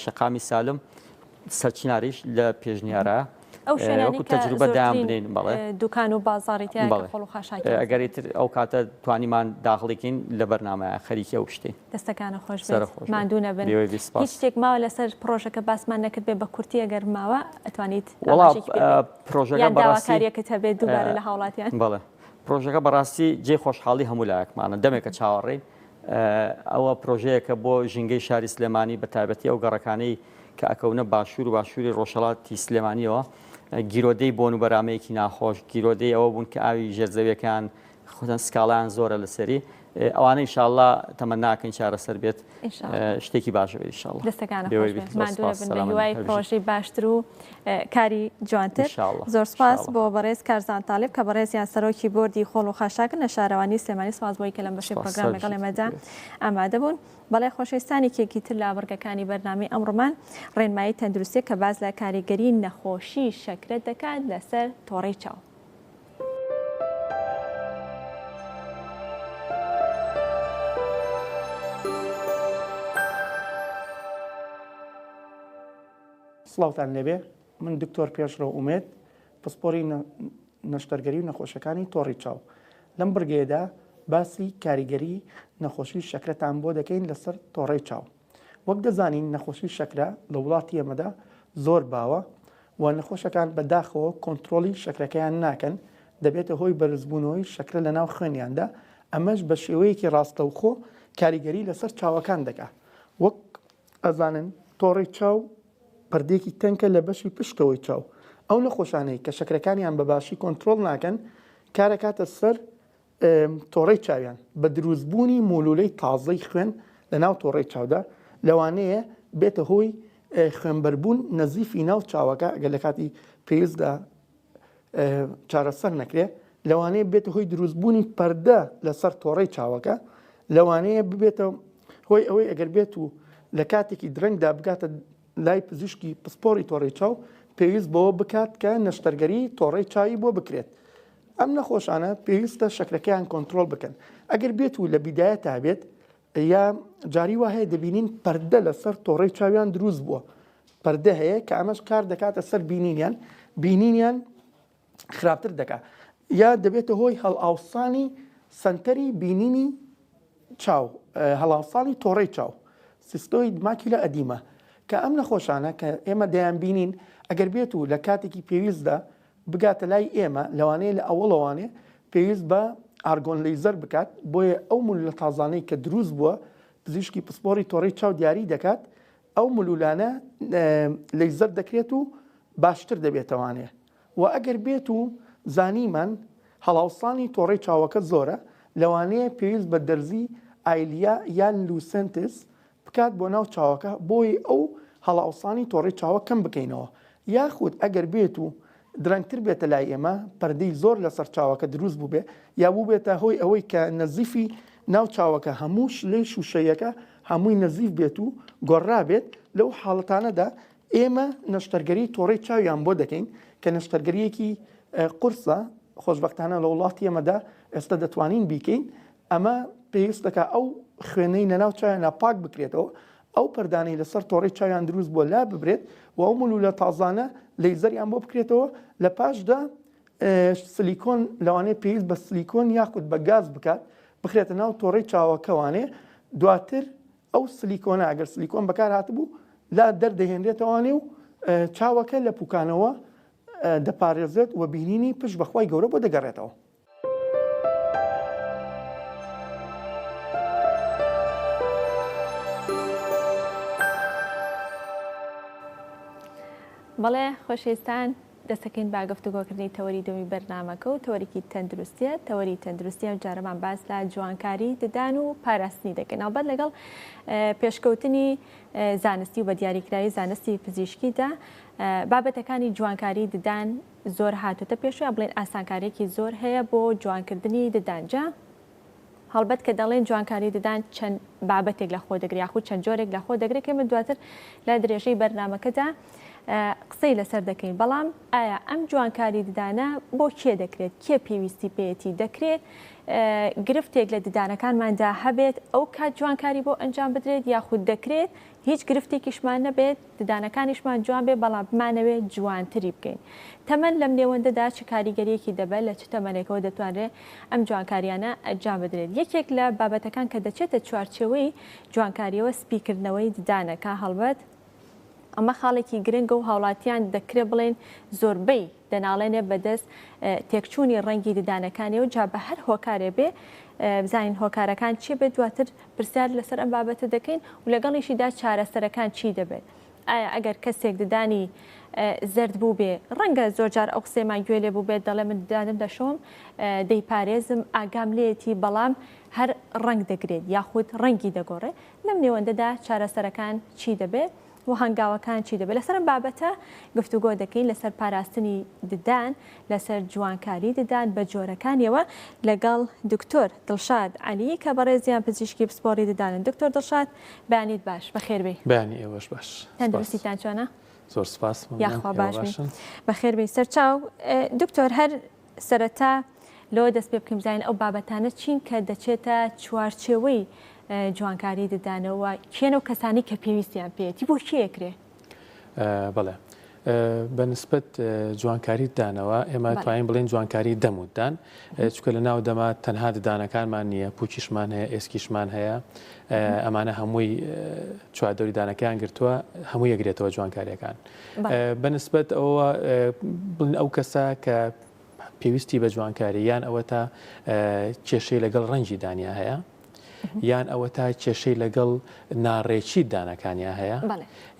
شەقامی سالم سەرچیناریش لە پێشنیارە ئەو شوێنەوەکو تەجروبە دایان بنین بەڵێ دوکان و بازاڕی خۆڵ و خاشاکی ئەگەریتر ئەو کاتە توانیمان داخڵێکین لە بەرنامەیە خەریکە ئەو شتێ دەستەکانە خۆش ماندوو نەبن هیچ شتێک ماوە لەسەر پرۆژەکە باسمان نەکرد بێ بە کورتی ئەگەر ماوە ئەتوانیت پرۆژەکە داواکاریەکەت هەبێت دووبارە لە هاوڵاتیان بەڵێ پرۆژەکە بەڕاستی جێ خۆشحاڵی هەموو لایەکمانە دەمێکە چاوەڕێین ئەوە پرۆژەیەکە بۆ ژینگەی شاری سلێمانی بە تایبەتی ئەو گەڕەکانەی کە ئەکەونە باشوور و باشووری ڕۆژهەڵاتی سلێمانیەوە گیرۆدەی بۆن و بەرامەیەکی ناخۆش گیرۆدەی ئەوە بوون کە ئاوی ژێرزەویەکان خۆتەن سکاڵیان زۆرە لەسەری ئەوانە ئینشاءالله تەمەناکەین چارەسەر بێت شتێکی باشەوە ئینشاءالله. دەستەکانە خۆش بێت ماندوورە بن بە هیوای پرۆژەی باشتر و کاری جوانتر. زۆر سپاس بۆ بەڕێز کارزان تاالب کە بەڕێزیان سەرۆکی بۆردی خۆڵ و خاشاکن لە شارەوانی سلێمانی سواز بۆی کە لەم بەشی پرۆگرام لەگەڵ ئێمەدا ئامادە بوون. بەڵێ خۆشەویستانی کێکی تر لە بەرگەکانی بەرنامەی ئەمڕۆمان ڕێنمایی تەندروستی کە باز لە کاریگەری نەخۆشی شەکرە دەکات لەسەر تۆڕەی چاو. سڵاوتان لێبێ من دکتۆر پێشڕە ئومێد پسپۆری نەشتەرگەری و نەخۆشەکانی تۆڕی چاو لەم بڕگەیەدا باسی کاریگەری نەخۆشی شەکرەتان بۆ دەکەین لەسەر تۆڕەی چاو. وەک دەزانین نەخۆشی شەکرە لە وڵاتی ئێمەدا زۆر باوە و نەخۆشەکان بەداخەوە کۆنتترۆلی شەکرەکەیان ناکەن دەبێتە هۆی بەرزبوونەوەی شەکرە لە ناو خوێنیاندا ئەمەش بە شێوەیەکی ڕاستەوخۆ کاریگەری لەسەر چاوەکان دەکات. وەک ئەزانن تۆڕی چاو پردێکی تەنکە لە بەشی پشتەوەی چاو ئەو نەخۆشانەی کە شەکرەکانیان بەباشی کۆنتترۆل ناکەن کارەکاتە سەر تۆڕەی چاویان بە دروستبوونی مولولەی تازەی خوێن لە ناو تۆڕەی چاودا لەوانەیە بێتە هۆی خوێنبەربوون نەزیفی ناو چاوەکە ئەگەر لە کاتی پێویستدا چارەسەر نەکرێ لەوانەیە بێتە هۆی دروستبوونی پەردە لەسەر تۆڕەی چاوەکە لەوانەیە ببێتە هۆی ئەوەی ئەگەر بێت و لە کاتێکی درەنگدا بگاتە لای پزیشکی پسپۆری تۆڕەی چاو پێویست بەوە بکات کە نەشتەرگەری تۆڕەی چاوی بۆ بکرێت. ئەم نەخۆشانە پێویستە شەکرەکەیان کۆنتترۆل بکەن. ئەگەر بێت و لە بیدایە تا بێت یا جاری وا هەیە دەبینین پەردە لەسەر تۆڕەی چاویان دروست بووە پەردە هەیە کە ئەمەش کار دەکاتە سەر بینینیان خراپتر دەکات یا دەبێتە هۆی هەڵئاوسانی سنتەری بینینی چاو هەڵاوسانی تۆڕەی چاو سیستۆی ماکیلە ئەدیمە کە ئەم نەخۆشانە کە ئێمە دەیان بینین ئەگەر بێت و لە کاتێکی پێویستدا بگاتە لای ئێمە لەوانەیە لە ئەوڵەوانێ پێویست بە ئارگۆن لەیزەر بکات بۆیە ئەو مولولە تازانەی کە دروست بووە پزیشکی پسپۆری تۆڕەی چاو دیاری دەکات ئەو مولولانە لەیزەر دەکرێت و باشتر دەبێتەوانێ و ئەگەر بێت و زانیمان هەڵاوسانی تۆڕەی چاوەکە زۆرە لەوانەیە پێویست بە دەرزی ئایلیا یان لوسنتس بکات بۆ ناو چاوەکە بۆی ئەو هەڵاوسانی تۆڕەی چاوە کەم بکەینەوە یاخود ئەگەر بێت و درەنگتر بێتە لای ئێمە پەردەی زۆر لەسەر چاوەکە دروست بوو بێ یا بوو بێتە هۆی ئەوەی کە نەزیفی ناو چاوەکە هەموو شلەی شوشەیەەکە هەمووی نەزیف بێت و گۆڕا بێت لەو حاڵەتانەدا ئێمە نەشتەرگەری تۆڕەی چاویان بۆ دەکەین کە نەشتەرگەریەکی قورسە خۆشبەختانە لە وڵاتی ئێمەدا ئێستا دەتوانین بیکەین ئەمە پێویستەکە ئەو خوێنەی نەناو چاویان پاک بکرێتەوە ئەو پەردانەی لەسەر تۆڕەی چاویان دروست بۆ لا ببرێت و ئەو مولولە تازانە لەیزەریان بۆ بکرێتەوە لە پاشدا سلیکۆن لەوانەیە پێویست بە سلیکۆن یاخود بە گاز بکات بخرێتە ناو تۆڕەی چاوەکەوانێ دواتر ئەو سلیکۆنە ئەگەر سلیکۆن بەکار هاتبوو لا دەردەهێنرێتەوانێ و چاوەکە لە پوکانەوە دەپارێزێت و بینینی پشت بەخوای گەورە بۆ دەگەڕێتەوە. بەڵێ خۆشەویستان دەستەکەین با گفتوگۆکردنی تەوەری دەمی بەرنامەکە و تەوەریکی تەندروستیە تەوەری تەندروستیە و جارەمان باس لە جوانکاری ددان و پاراستنی دەکەین ناوبەت لەگەڵ پێشکەوتنی زانستی و بە دیاریکراوی زانستی پزیشکیدا بابەتەکانی جوانکاری ددان زۆر هاتوتە پێشوە بڵێن ئاسانکاریەکی زۆر هەیە بۆ جوانکردنی ددانجا هەڵبەت کە دەڵێن جوانکاری ددان چەند بابەتێک لە خۆ دەگری یاخود چەند جۆرێک لە خۆ دەگرێت کە من دواتر لە درێژەی بەرنامەکەدا قسەی لەسەر دەکەین بەڵام ئایا ئەم جوانکاری ددانە بۆ کێ دەکرێت کێ پێویستی پێەتی دەکرێت گرفتێک لە ددانەکانماندا هەبێت ئەو کات جوانکاری بۆ ئەنجام بدرێت یاخود دەکرێت هیچ گرفتێکیشمان نەبێت ددانەکانیشمان جوان بێ بەڵام بمانەوێت جوانتری بکەین تەمەن لەم نێوەندەدا چ کاریگەریەکی دەبێت لە چ تەمەنێکەوە دەتوانرێت ئەم جوانکاریانە ئەنجام بدرێت یەکێک لە بابەتەکان کە دەچێتە چوارچێوەی جوانکاریەوە سپیکردنەوەی ددانەکە هەڵبەت ئەمە خاڵێکی گرنگە و هاوڵاتیان دەکرێت بڵێن زۆربەی دەناڵێنێ بەدەست تێکچوونی ڕەنگی ددانەکانیەوە جا بە هەر هۆکارێ بێ بزانین هۆکارەکان چی بێت دواتر پرسیار لەسەر ئەم بابەتە دەکەین و لەگەڵیشیدا چارەسەرەکان چی دەبێت ئایا ئەگەر کەسێک ددانی زرد بوو بێ ڕەنگە زۆرجار ئەو قسێمان گوێ لێ بوو بێت دەڵێ من ددانم دەشۆم دەیپارێزم ئاگام لێتی بەڵام هەر ڕنگ دەگرێت یاخود ڕەنگی دەگۆڕێ لەم نێوەندەدا چارەسەرەکان چی دەبێت و هەنگاوەکان چی دەبێت لەسەر بابەتە گفتوگۆ دەکەین لەسەر پاراستنی ددان لەسەر جوانکاری ددان بە جۆرەکانیەوە لەگەڵ دکتۆر دڵشاد عەلی کە بەڕێزیان پزیشکی پسپۆڕی ددانن. دکتۆر دڵشاد بەیانیت باش بەخێربێ. بەیانی ئێوەش باش. تەندروستیتان چۆنە؟ زۆر سپاس. یاخوا باشن بەخێربێ. سەرچاو دکتۆر هەر سەرەتا لەوە دەست پێ بکەین بزانین ئەو بابەتانە چین کە دەچێتە چوارچێوەی جوانکاری ددانەوە کێنە و کەسانی کە پێویستیان پێێتی بۆ کێکرێ؟ بەڵێ بەنسبەت جوانکاری ددانەوە ئێمە توانین بڵێن جوانکاری دەموددان چکە لە ناو دەما تەنها ددانەکانمان نییە پوچیشمان هەیە ئێسکیشمان هەیە ئەمانە هەمووی چواردەوری دانەکەیان گرتووە هەموو یەگرێتەوە جوانکاریەکان بەنسبەت ئەوە بڵین ئەو کەسە کە پێویستی بە جوانکاری یان ئەوە تا کێشەی لەگەڵ ڕەنجی دانیا هەیە یان ئەوە تا کێشەی لەگەڵ ناڕێکی دانەکانیا هەیە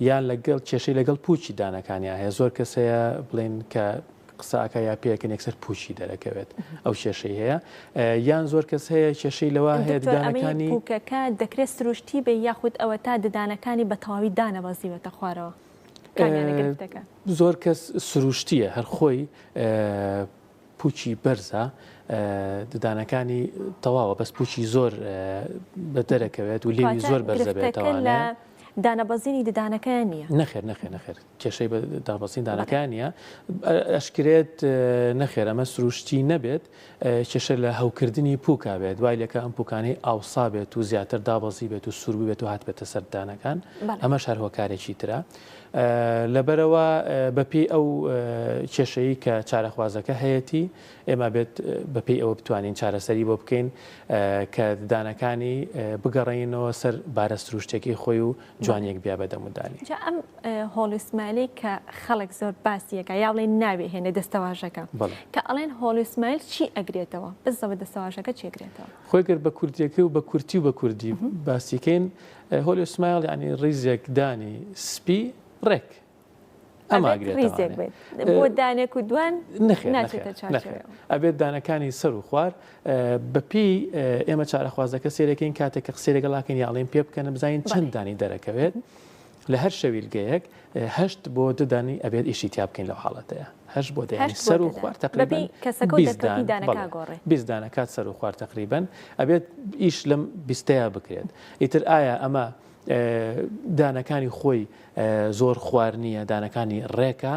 یان لەگەڵ کێشەی لەگەڵ پوچی دانەکانیا هەیە زۆر کەسەیە بڵێن کە قساکە یا پێکەن یەکسەر پوچی دەرەکەوێت ئەو کێشەی هەیە یان زۆر کەس هەیە کێشەی لەوە هەیە ددانەکانی پوکەکە دەکرێت سروشتی بە یاخود ئەوە تا ددانەکانی بە تەواوی دانەبەزیوەتە خوارەوە زۆر کەس سروشتیە هەر خۆی پوچی بەرزە ددانەکانی تەواوە بەس پوچی زۆر بە دەرەکەوێت و لێوی زۆر بەرزە بێتەوە دانەبەزینی ددانەکان نییە نەخێر کێشەی بە دابەزین دانەکان نیە ئەشکرێت نەخێر ئەمە سروشتی نەبێت کێشە لە هەوکردنی پوکا بێت دوای لەکە ئەم پوکانەی ئاوسا بێت و زیاتر دابەزی بێت و سروبی بێت و هات بێتە سەر دانەکان ئەمە هەروەکارێکی ترە لەبەرەوە بەپێی ئەو کێشەی کە چارەخوازەکە هەیەی ئێمە بێت بەپێی ئەوە بتوانین چارەسەری بۆ بکەین کە ددانەکانی بگەڕێنەوە سەر بارە سروشتێکی خۆی و جوانیەک بیا بە دەمودانی. ئەم هۆلوسمایلی کە خەڵک زۆر باسیەکە یا بڵێن ناوێ هێنێ دەستەواژەکە کە ئەڵێن هۆلوسمایل چی ئەگرێتەوە بزە بە دەستەواژەکە چێگرێتەوە خۆی کرد بە کوردیەکە و بە کورتی و بە کوردی باسیکەین هۆلوسمایل ینی ڕیزێک دانی سپی ڕێک بۆ دانێک و دوان ئەبێت دانەکانی سەر و خوار بەپی ئێمە چارەخوازەکە سێرەکەین کاتێک کە قسێرێک گەڵاکەین یاڵێن پێ بکەنە بزانین چەند دانی دەرەکەوێت لە هەر شەویلگەیەک هەشت بۆ ددانی ئەبێت ئیشی تیا بکەین لەو حاڵەتەیە هەشت بۆ دەیانی سەر و خوار تقریبا 20 دانەکات سەر و خوار تقریبا ئەبێت ئیش لەم 20 بکرێت ئیتر ئایا ئەمە دانەکانی خۆی زۆر خوار نییە دانەکانی ڕێکە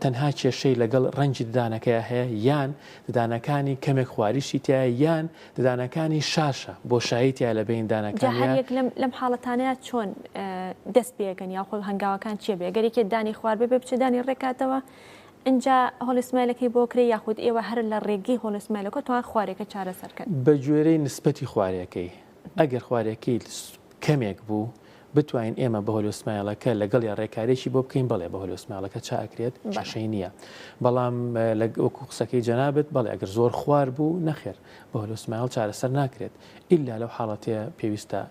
تەنها کێشەی لەگەڵ ڕەنجی ددانەکەی هەیە یان ددانەکانی کەمێک خواریشی تایە یان ددانەکانی شاشە بۆ شاییتیا لە بین دانەکان لەم حاڵەتانەیە چۆن دەست پێگەن یا خۆ هەنگاوەکان چێ بێ گەرێکی دانی خوار بێ بچ دانی ڕێکاتەوە اینجا هۆلوسمایلەکەی بۆ کرێ یاخود ئێوە هەر لە ڕێگەی هۆلوسمایلەکە توان خوارێکە چارەسەرکەن بە گوێرەی نسبەتی خوارەکەی ئەگەر خوارەکەی کەمێک بوو بتوانین ئێمە بە هۆلوسمایلەکە لەگەڵ یا ڕێکارێکی بۆ بکەین بەڵێ بە هۆلوسمایلەکە چاکرێت کێشەی نییە بەڵام وەکو قسەکەی جەنابێت بەڵێ ئەگەر زۆر خوار بوو نەخێر بە هۆلوسمایل چارەسەر ناکرێت ئیلا لەو حاڵەتەیە پێویستە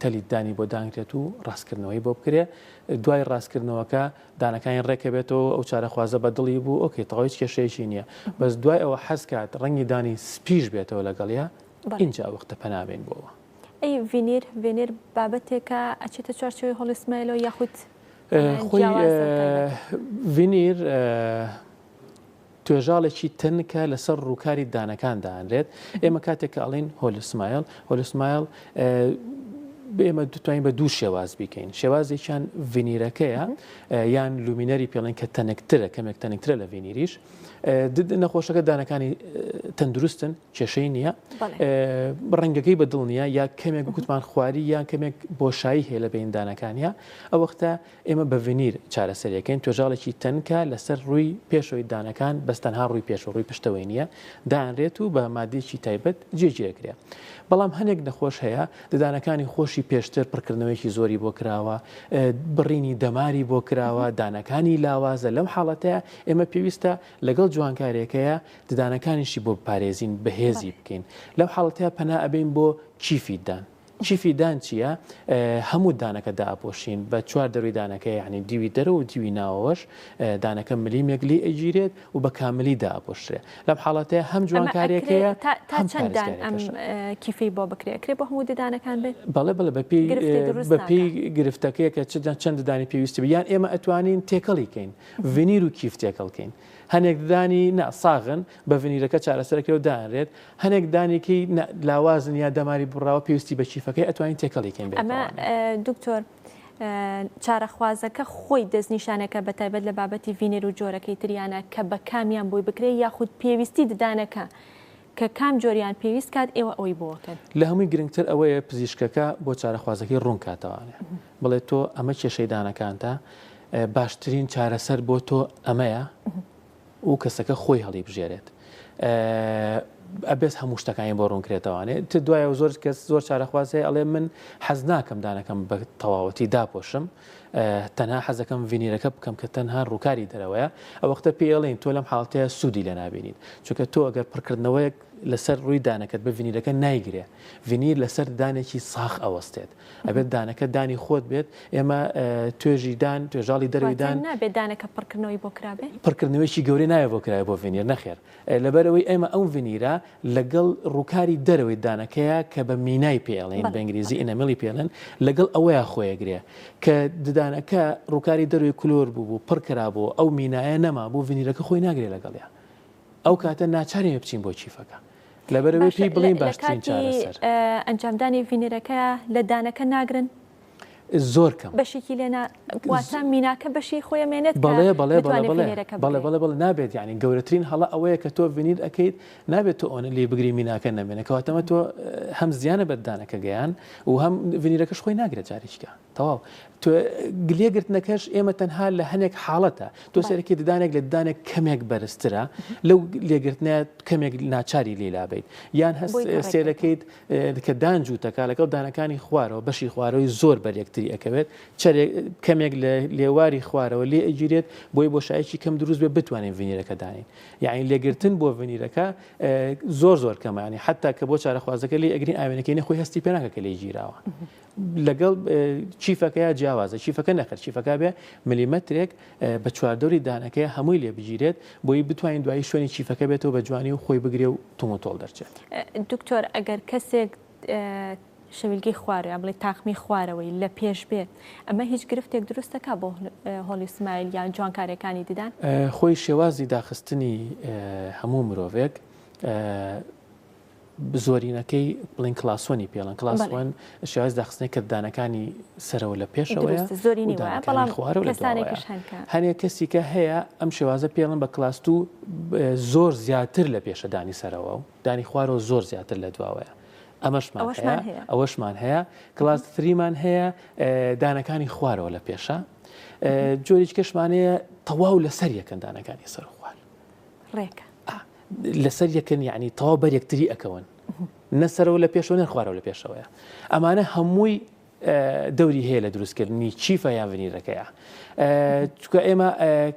تەلی دانی بۆ دانکرێت و ڕاستکردنەوەی بۆ بکرێ دوای ڕاستکردنەوەکە دانەکانی ڕێکەبێتەوە ئەو چارەخوازە بەدڵی بوو ئۆکەی تەواوی کێشەیەکی نییە بەس دوای ئەوە حەز کات ڕەنگی دانی سپیش بێتەوە لەگەڵیا اینجا وەختە پەنابێن بۆەوە ئەی ڤینیر بابەتێکە ئەچێتە چوارچێوەی هۆلوسمایلەوە یاخود خۆی ڤینیر توێژاڵێکی تەنکە لەسەر ڕووکاری دانەکان دانرێت ئێمە کاتێک کە ئەڵین هۆلوسمایل ئێمە دەتوانین بە دوو شێواز بیکەین شێوازێکیان ڤینیرەکەیە یان لومینەری پێڵێن کە تەنەکترە کەمێک تەنەکترە لە ڤینیریش نەخۆشەکە دانەکانی تەندروستن کێشەی نییە ڕەنگەکەی بەدڵ نییە یا کەمێک گوتمان خواری یان کەمێک بۆشایی هەیە لە بین دانەکانە ئەو وەختە ئێمە بە ڤینیر چارەسەریەکەین توێژاڵێکی تەنکە لەسەر ڕووی پێشەوەی دانەکان بەستەنها ڕووی پێشەوە ڕووی پشتەوەی نییە دانرێت و بە مادێکی تایبەت جێگیرەکرێ بەڵام هەنێک نەخۆش هەیە ددانەکانی خۆشی پێشتر پڕکردنەوەیکی زۆری بۆ کراوە بڕینی دەماری بۆ کراوە دانەکانی لاوازە لەم حاڵەتەیە ئێمە پێویستە لەگەڵ جوانکارێکەیە ددانەکانیشی بۆ پارێزین بەهێزی بکەین لەو حاڵەتەیە پەنا ئەبین بۆ چیفیدان چیفی دان چییە هەموو دانەکە داپۆشین بە چوار دەروی دانەکە یعنی دیوی دەرە و دیوی ناوەش دانەکە ملیمێکلی ئەگیرێت و بە کاملی داپۆشرێ لەم حاڵەتەیە هەم جوانکاریەکەیە تا چەنددان ئەم کیفی بۆ بکرێ بۆ هەموو ددانەکان بێت بەڵێ بڵێ بەپی گرفتەکەیە کە چەند دانی پێویستی یان ئێمە ئەتوانین تێکەڵیکەین ڤینیر و کیف تێکەڵکەین هەنێک دانی ساغن بە ڤینیرەکە چارەسەرەکە و دانرێت هەنێک دانێکی لاوازن یا دەماری بڕاوە پێویستی بە کیفەکەی ئەتوانین تێکەڵیکەین بێت ئەمە دکتۆر چارەخوازەکە خۆی دەستنیشانەکە بە تایبەت لە بابەتی ڤینێر و جۆرەکەی تریانە کە بە کامیان بۆی بکرێت یاخود پێویستی ددانەکە کە کام جۆریان پێویست کات ئێوە ئەوەی بۆکەن لە هەمووی گرنگتر ئەوەیە پزیشکەکە بۆ چارەخوازەکەی ڕوون کاتەوانێ بڵێت تۆ ئەمە کێشەی دانەکانتە باشترین چارەسەر بۆ تۆ ئەمەیە و کەسەکە خۆی هەڵی بژێرێت ئەبێت هەموو شتەکانی بۆ ڕوونکرێتەوانێت دوایە زۆر کەس زۆر چارەخوازێ ئەڵێ من حەز ناکەم دانەکەم بە تەواوەتی داپۆشم تەنها حەزەکەم ڤینیرەکە بکەم کە تەنها ڕووکاری دەرەوەیە ئەو وەختە پێڵین تۆ لەم حاڵەتەیە سوودی لە نابینیت چونکە تۆ ئەگەر پڕکردنەوەیەک لەسەر ڕووی دانەکەت بە ڤینیرەکە نایگرێ ڤینیر لەسەر دانێکی ساخ ئەوەستێت ئەبێت دانەکە دانی خۆت بێت ئێمە توێژی دان توێژاڵی دەرویدان نابێت دانەکە پڕکردنەوەی بۆ کرابێت پڕکردنەوەیکی گەورەی نایە بۆ کرایە بۆ ڤینیر نەخێر لەبەرەوەی ئێمە ئەو ڤینیرە لەگەڵ ڕووکاری دەرەوەی دانەکەیە کە بە مینای پێڵێن بە ئینگلیزی ئینەمەلی پێڵێن لەگەڵ ئەوەیە خۆیەگرێ کە ددانەکە ڕووکاری دەروی کلۆر بوو پڕکرا بوو ئەو مینایە نەما بوو ڤینیرەکە خۆی ناگرێت لەگەڵیا ئەو کاتە ناچارێ بچین بۆ چیفەکە لەبەرەوەی پێی بڵین باشترین چارەسەر ئەنجامدانی ڤینیرەکە لە دانەکە ناگرن زۆر کەم بەشێکی لێنا واتە میناکە بەشی خۆیمێنێت بەڵێ نابێت یعنی گەورەترین هەڵە ئەوەیە کە تۆ ڤینیر ئەەکەیت نابێت تۆ ئۆنە لێ بگری میناکە نەمێنە کەواتەمە تۆ هەم زیانە بەدانەکە گەیان و هەم ڤینیرەکەش خۆی ناگرێت جارێکیکە تەواو تۆ گلێگرتنەکەش ئێمە تەنها لە هەنێک حاڵەتە تۆ سەرەکی ددانێک لە ددانێک کەمێک بەرزترە لەو لێگرتنە کەمێک ناچاری لێلابیت یان هەست سێرەکەیت کە دانجووتەکە لەگەڵ دانەکانی خوارەوە بەشی خوارەوەی زۆر بەرێکتری ئەەکەوێت کەمێک لە لێواری خوارەوە لێ ئەگیرێت بۆی بۆشایکی کەم دروست بێ بتوانین ڤینیرەکە دانین یعنی لێگرتن بۆ ڤینیرەکە زۆر کەمانی حتا کە بۆ چارەخوازەکە لێ ئەگرین ئاوێنەکەی خۆی هەستی پێناکە کە لێ گیراوە لەگەڵ چیفەکەی جیاوازە چیفەکە نەخەر چیفەکە بێ ملیمەترێک بە چواردەوری دانەکەی هەمووی لێ بگیرێت بۆی بتوانین دوایی شوێنی چیفەکە بێتەوە بە جوانی و خۆی بگرێ و تومۆتۆڵ دەرچێت دکتۆر ئەگەر کەسێک شەویلگەی خوارەوە بڵێ تاخمی خوارەوەی لە پێش بێت ئەمە هیچ گرفتێک دروستەکە بۆ هۆلیسمایل یان جوانکارەکانی ددان خۆی شێوازی داخستنی هەموو مرۆڤێک زۆرینەکەی بڵین کلاسۆنی پێڵن کلاسوان شێواز داخستنی کرددانەکانی سەرەوە لە پێشەوەیە هەنێک کەسی کە هەیە ئەم شێوازە پێڵن بە کلاس و زۆر زیاتر لە پێشەدانی سەرەوە و دانی خوارەوە زۆر زیاتر لە دواوەیە ئەوەشمان هەیە کلاس 3مان هەیە دانەکانی خوارەوە لە پێشە جۆریچ کەشمانەیە تەواو لەسەر یەکەن دانەکانی سەر خوار ڕێکە لەسەر یەکەن یعنی تەواو بەرێکتری ئەکەون نەسەرەوە لە پێشەوە نەخوارەوە لە پێشەوەیە ئەمانە هەمووی دەوری هەیە لە دروستکردنی چیفە یان ڤینیرەکەیە چکە ئێمە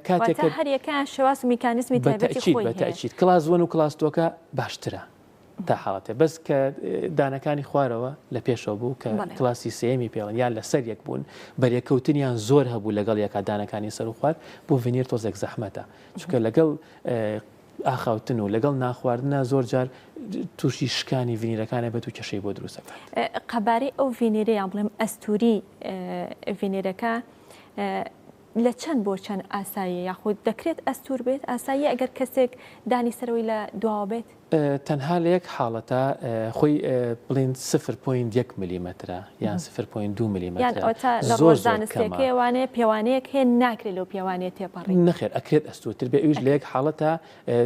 کاتێک هەریەکان شێواز و میکانیزمی تایبەتی خۆی بەتەکید کلاس 1 و کلاس 2کە باشترە تا حاڵەتێ بەس کە دانەکانی خوارەوە لە پێشەوە بوو کە کلاسی سێمی پێڵن یان لەسەر یەک بوون بەرێکەوتنیان زۆر هەبوو لەگەڵ یەکە دانەکانی سەر و خوار بۆ ڤینیر تۆزێک زەحمەتە چونکە لەگەڵ ئاخاوتن و لەگەڵ ناخواردنە زۆر جار تووشی شکانی ڤینیرەکانە بێت و کێشەی بۆ دروستەکە قەبارەی ئەو ڤینیرەیان بڵێم ئەستوری ڤینیرەکە لە چەند بۆ چەند ئاساییە یاخود دەکرێت ئەستور بێت ئاسایی ئەگەر کەسێک دانی سەرەوەی لە دواوە بێت تەنها لە یەک حاڵەتە خۆی بڵین 0.1 میلیمەترە یان 0.2 میلیمەتر زۆر زانستێکەوانەیە پێوانەیەک هێن ناکرێت لەو پێوانەیە تێپەڕی نەخێر ئەکرێت ئەستوتر بێ ئەویش لە یەک حاڵەتە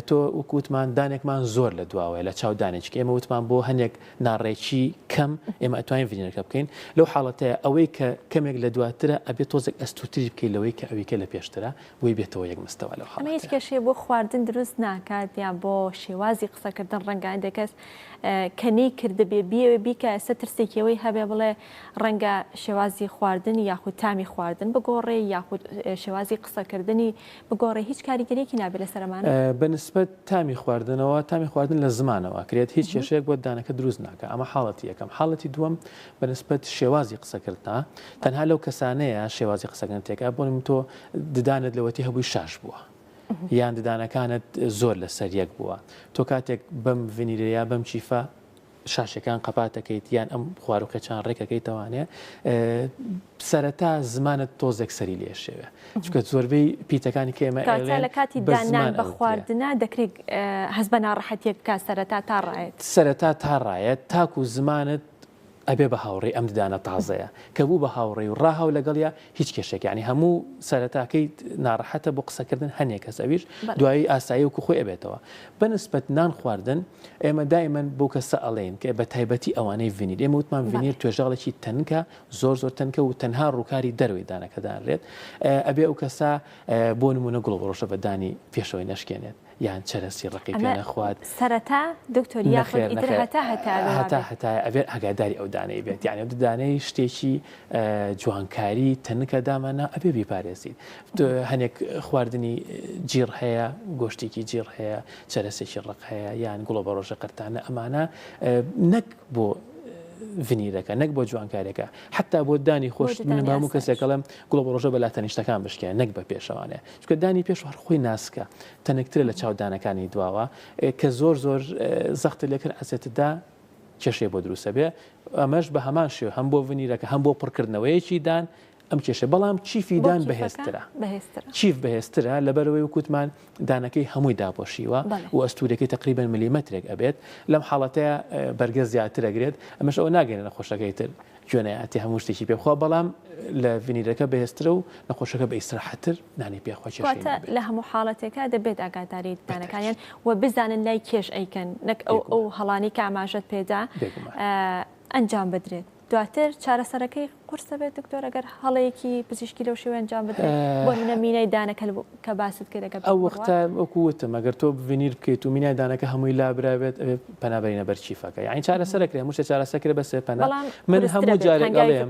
تۆ وکوتمان دانێکمان زۆر لە دواوەیە لە چاو دانێککە ئێمە وتمان بۆ هەنێک ناڕێکی کەم ئێمە ئەتوانین ڤینیرەکە بکەین لەو حاڵەتەیە ئەوەی کە کەمێک لە دواترە ئەبێت تۆزێک ئەستوتری بکەیت لەوەی کە ئەویکە لە پێشترە بۆی بێتەوە یەک مستەوە لەو هیچ کێشەیە بۆ خواردن دروست ناکات یا بۆ شێوازی قسە کارکردن ڕەنگە هەندێک کەس کەنەی کردبێ بیکە ئێستا ترسێکەوەی هەبێ بڵێ ڕەنگە شێوازی خواردن یاخود تامی خواردن بگۆڕێ یاخود شێوازی قسەکردنی بگۆڕێ هیچ کاریگەریەکی نابێت لە سەرمانە بەنسبەت تامی خواردن لە زمانەوە کرێت هیچ کێشەیەک بۆ دانەکە دروست ناکە ئەمە حاڵەتی یەکەم حاڵەتی دووەم بەنسبەت شێوازی قسەکردنا تەنها لەو کەسانەیە شێوازی قسەکردن تێکا بۆنم تۆ ددانت لەوەتی هەبووی شاش بووە یان ددانەکانت زۆر لەسەر یەک بووە تۆ کاتێک بەم ڤینیرەیە بەم چیفە شاشەکان قەپاتەکەیت یان ئەم خواروقەچان ڕێکەکەی تەوانێ سەرەتا زمانت تۆزێک سەری لێشێوێ چکە زۆربەی پیتەکانی کە ئێمە لە کاتی دانان بە خواردنە دەکرێت هەست بە ناڕەحەتیە بکات سەرەتا تا ڕایەت تاکو زمانت ئەبێ بە هاوڕێ ئەم ددانە تازەیە کە بوو بە هاوڕێ و ڕاهاو لەگەڵیا هیچ کێشێک ینی هەموو سەرەتاکەی ناڕەحەتە بۆ قسەکردن هەنێک کەس ئەویش دوایی ئاسایی وکو خۆی ئەبێتەوە بەنسبەت نان خواردن ئێمە دائیمەن بۆ کەسە ئەڵێن کە بە تایبەتی ئەوانەی ڤینیر ئێمە وتمان ڤینیر توێژەڵێکی تەنکە زۆر تەنکە و تەنها ڕووکاری دەروی دانەکەدانرێت ئەبێ ئەو کەسە بۆ نمونە گوڵبڕۆشە بەدانی پێشەوەی نەشکێنێت یان چەرەسی ڕقی پێ نەخوات سەرەتا دکتۆر یاخود هەتا ئەبێت ئاگاداری ئەو دانەی بێت یعنی ئەو دانەی شتێکی جوانکاری تەنکە دامانە ئەبێ بیپارێزیت هەنێک خواردنی جیڕ هەیە گۆشتێکی جیڕ هەیە چەرەسێکی ڕق هەیە یان گوڵە بە ڕۆژە قەرتانە ئەمانە نەک بۆ ڤینیرەکە نەک بۆ جوانکارێکە حتا بۆ دانی خۆش من هەموو کەسێکەڵم گوڵە بە ڕۆژە بەلا تەنیشتەکان بشکێن نەک بە پێشەوانێ چکە دانی پێش هەر خۆی ناسکە تەنکترە لە چاودانەکانی دواوە کە زۆر زەختە لێکرد ئەسێتدا کێشەیە بۆ دروستە بێ ئەمەش بە هەمان شێو هەم بۆ ڤینیرەکە هەم بۆ پڕکردنەوەیەکی دان ئەم کێشە بەڵام چیفیدان بەهێزترە چیف بەهێزترە لەبەرەوەی وکوتمان دانەکەی هەمووی داپۆشیوە و ئەستورەکەی تقریبان ملیمەترێک ئەبێت لەم حاڵەتەیە بەرگە زیاتر ئەگرێت ئەمەش ئەوە ناگەێنە نەخۆشەکەی تر گوێنەیەتی هەموو شتێکی پێخوا بەڵام لە ڤینیرەکە بەهێزترە و نەخۆشەکە بە ئیسراحەتر نانی پێخوا لە هەموو حاڵەتێکە دەبێت ئاگاداری دانەکانیان و بزانن لای کێش ئەیکەن نەک ئەو هەڵانی کە ئاماژەت پێدا ئەنجام بدرێت دواتر چارەسەرەکەی قورس دەبێت دکتۆر ئەگەر هەڵەیەکی پزیشکی لەو شێوە ئەنجام بدرێت بۆ منە مینای دانەکە کە باست کرێت ئەو وەختە وەکووتم ئەگەر تۆ ڤینیر بکەیت و مینای دانەکە هەمووی لابرابێت پەنابەرینە بەرچیفەکە یعنی چارەسەرەکرێ هەموو شتێک چارەسەرکرێ بەسێ پەنا من هەموو جارێک ئەڵێم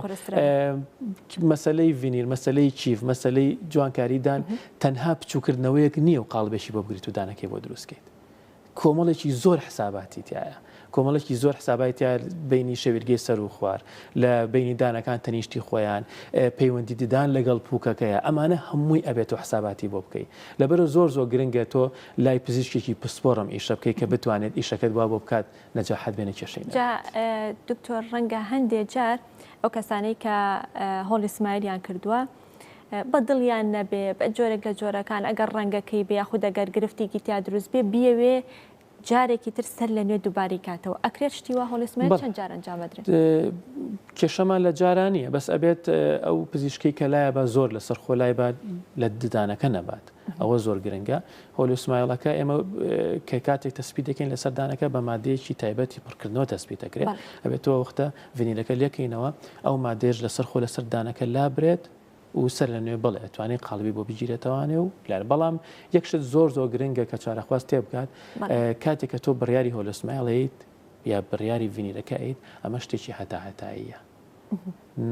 مەسەلەی ڤینیر مەسەلەی چیف مەسەلەی جوانکاریدان تەنها بچووکردنەوەیەک نییە و قاڵبێشی بۆ بگریت و دانەکەی بۆ دروستکەیت کۆمەڵێکی زۆر حساباتی تایە کۆمەڵێکی زۆر حسابایتیا بینی شەویرگەی سەر و خوار لە بینی دانەکان تەنیشتی خۆیان پەیوەندی ددان لەگەڵ پووکەکەیە ئەمانە هەمووی ئەبێت و حساباتی بۆ بکەیت لەبەرە زۆر گرنگە تۆ لای پزیشکێکی پسپۆڕم ئیشە بکەیت کە بتوانێت ئیشەکەت وا بۆ بکات نەجاحەت بێنە کێشەی دکتۆر ڕەنگە هەندێک جار ئەو کەسانەی کە هۆڵی سمایلیان کردووە بە دڵیان نەبێ بە جۆرێک لە جۆرەکان ئەگەر ڕەنگەکەی بێ یاخود ئەگەر گرفتێکی تیا دروست بێ بیەوێ جارێکی تر سەر لە نوێ دووباری کاتەوە ئەکرێت شتیوە هۆڵیسمێت چەند جار ئەنجام بدرێت کێشەمان لە جارانیە بەس ئەبێت ئەو پزیشکی کە لایە بە زۆر لەسەر خۆلای بات لە ددانەکە نەبات ئەوە زۆر گرنگە هۆلیسمایلەکە ئێمە کە کاتێک تەسبیت دەکەین لەسەر دانەکە بە مادەیەکی تایبەتی پڕکردنەوە تەسبیت دەکرێت ئەبێت تۆ وەختە ڤینیرەکە لێکەینەوە ئەو مادێژ لەسەر خۆ لەسەر دانەکە لابرێت و سەر لە نوێ بڵێ توانێت قاڵبی بۆ بگیرێتەوانێ و لار بەڵام یەکشت زۆر گرنگە کە چارەخواست تێ بکات کاتێک کە تۆ بڕیاری هۆلسمایڵیت یا بڕیاری ڤینیرەکەیت ئەمە شتێکی هەتاهەتاییە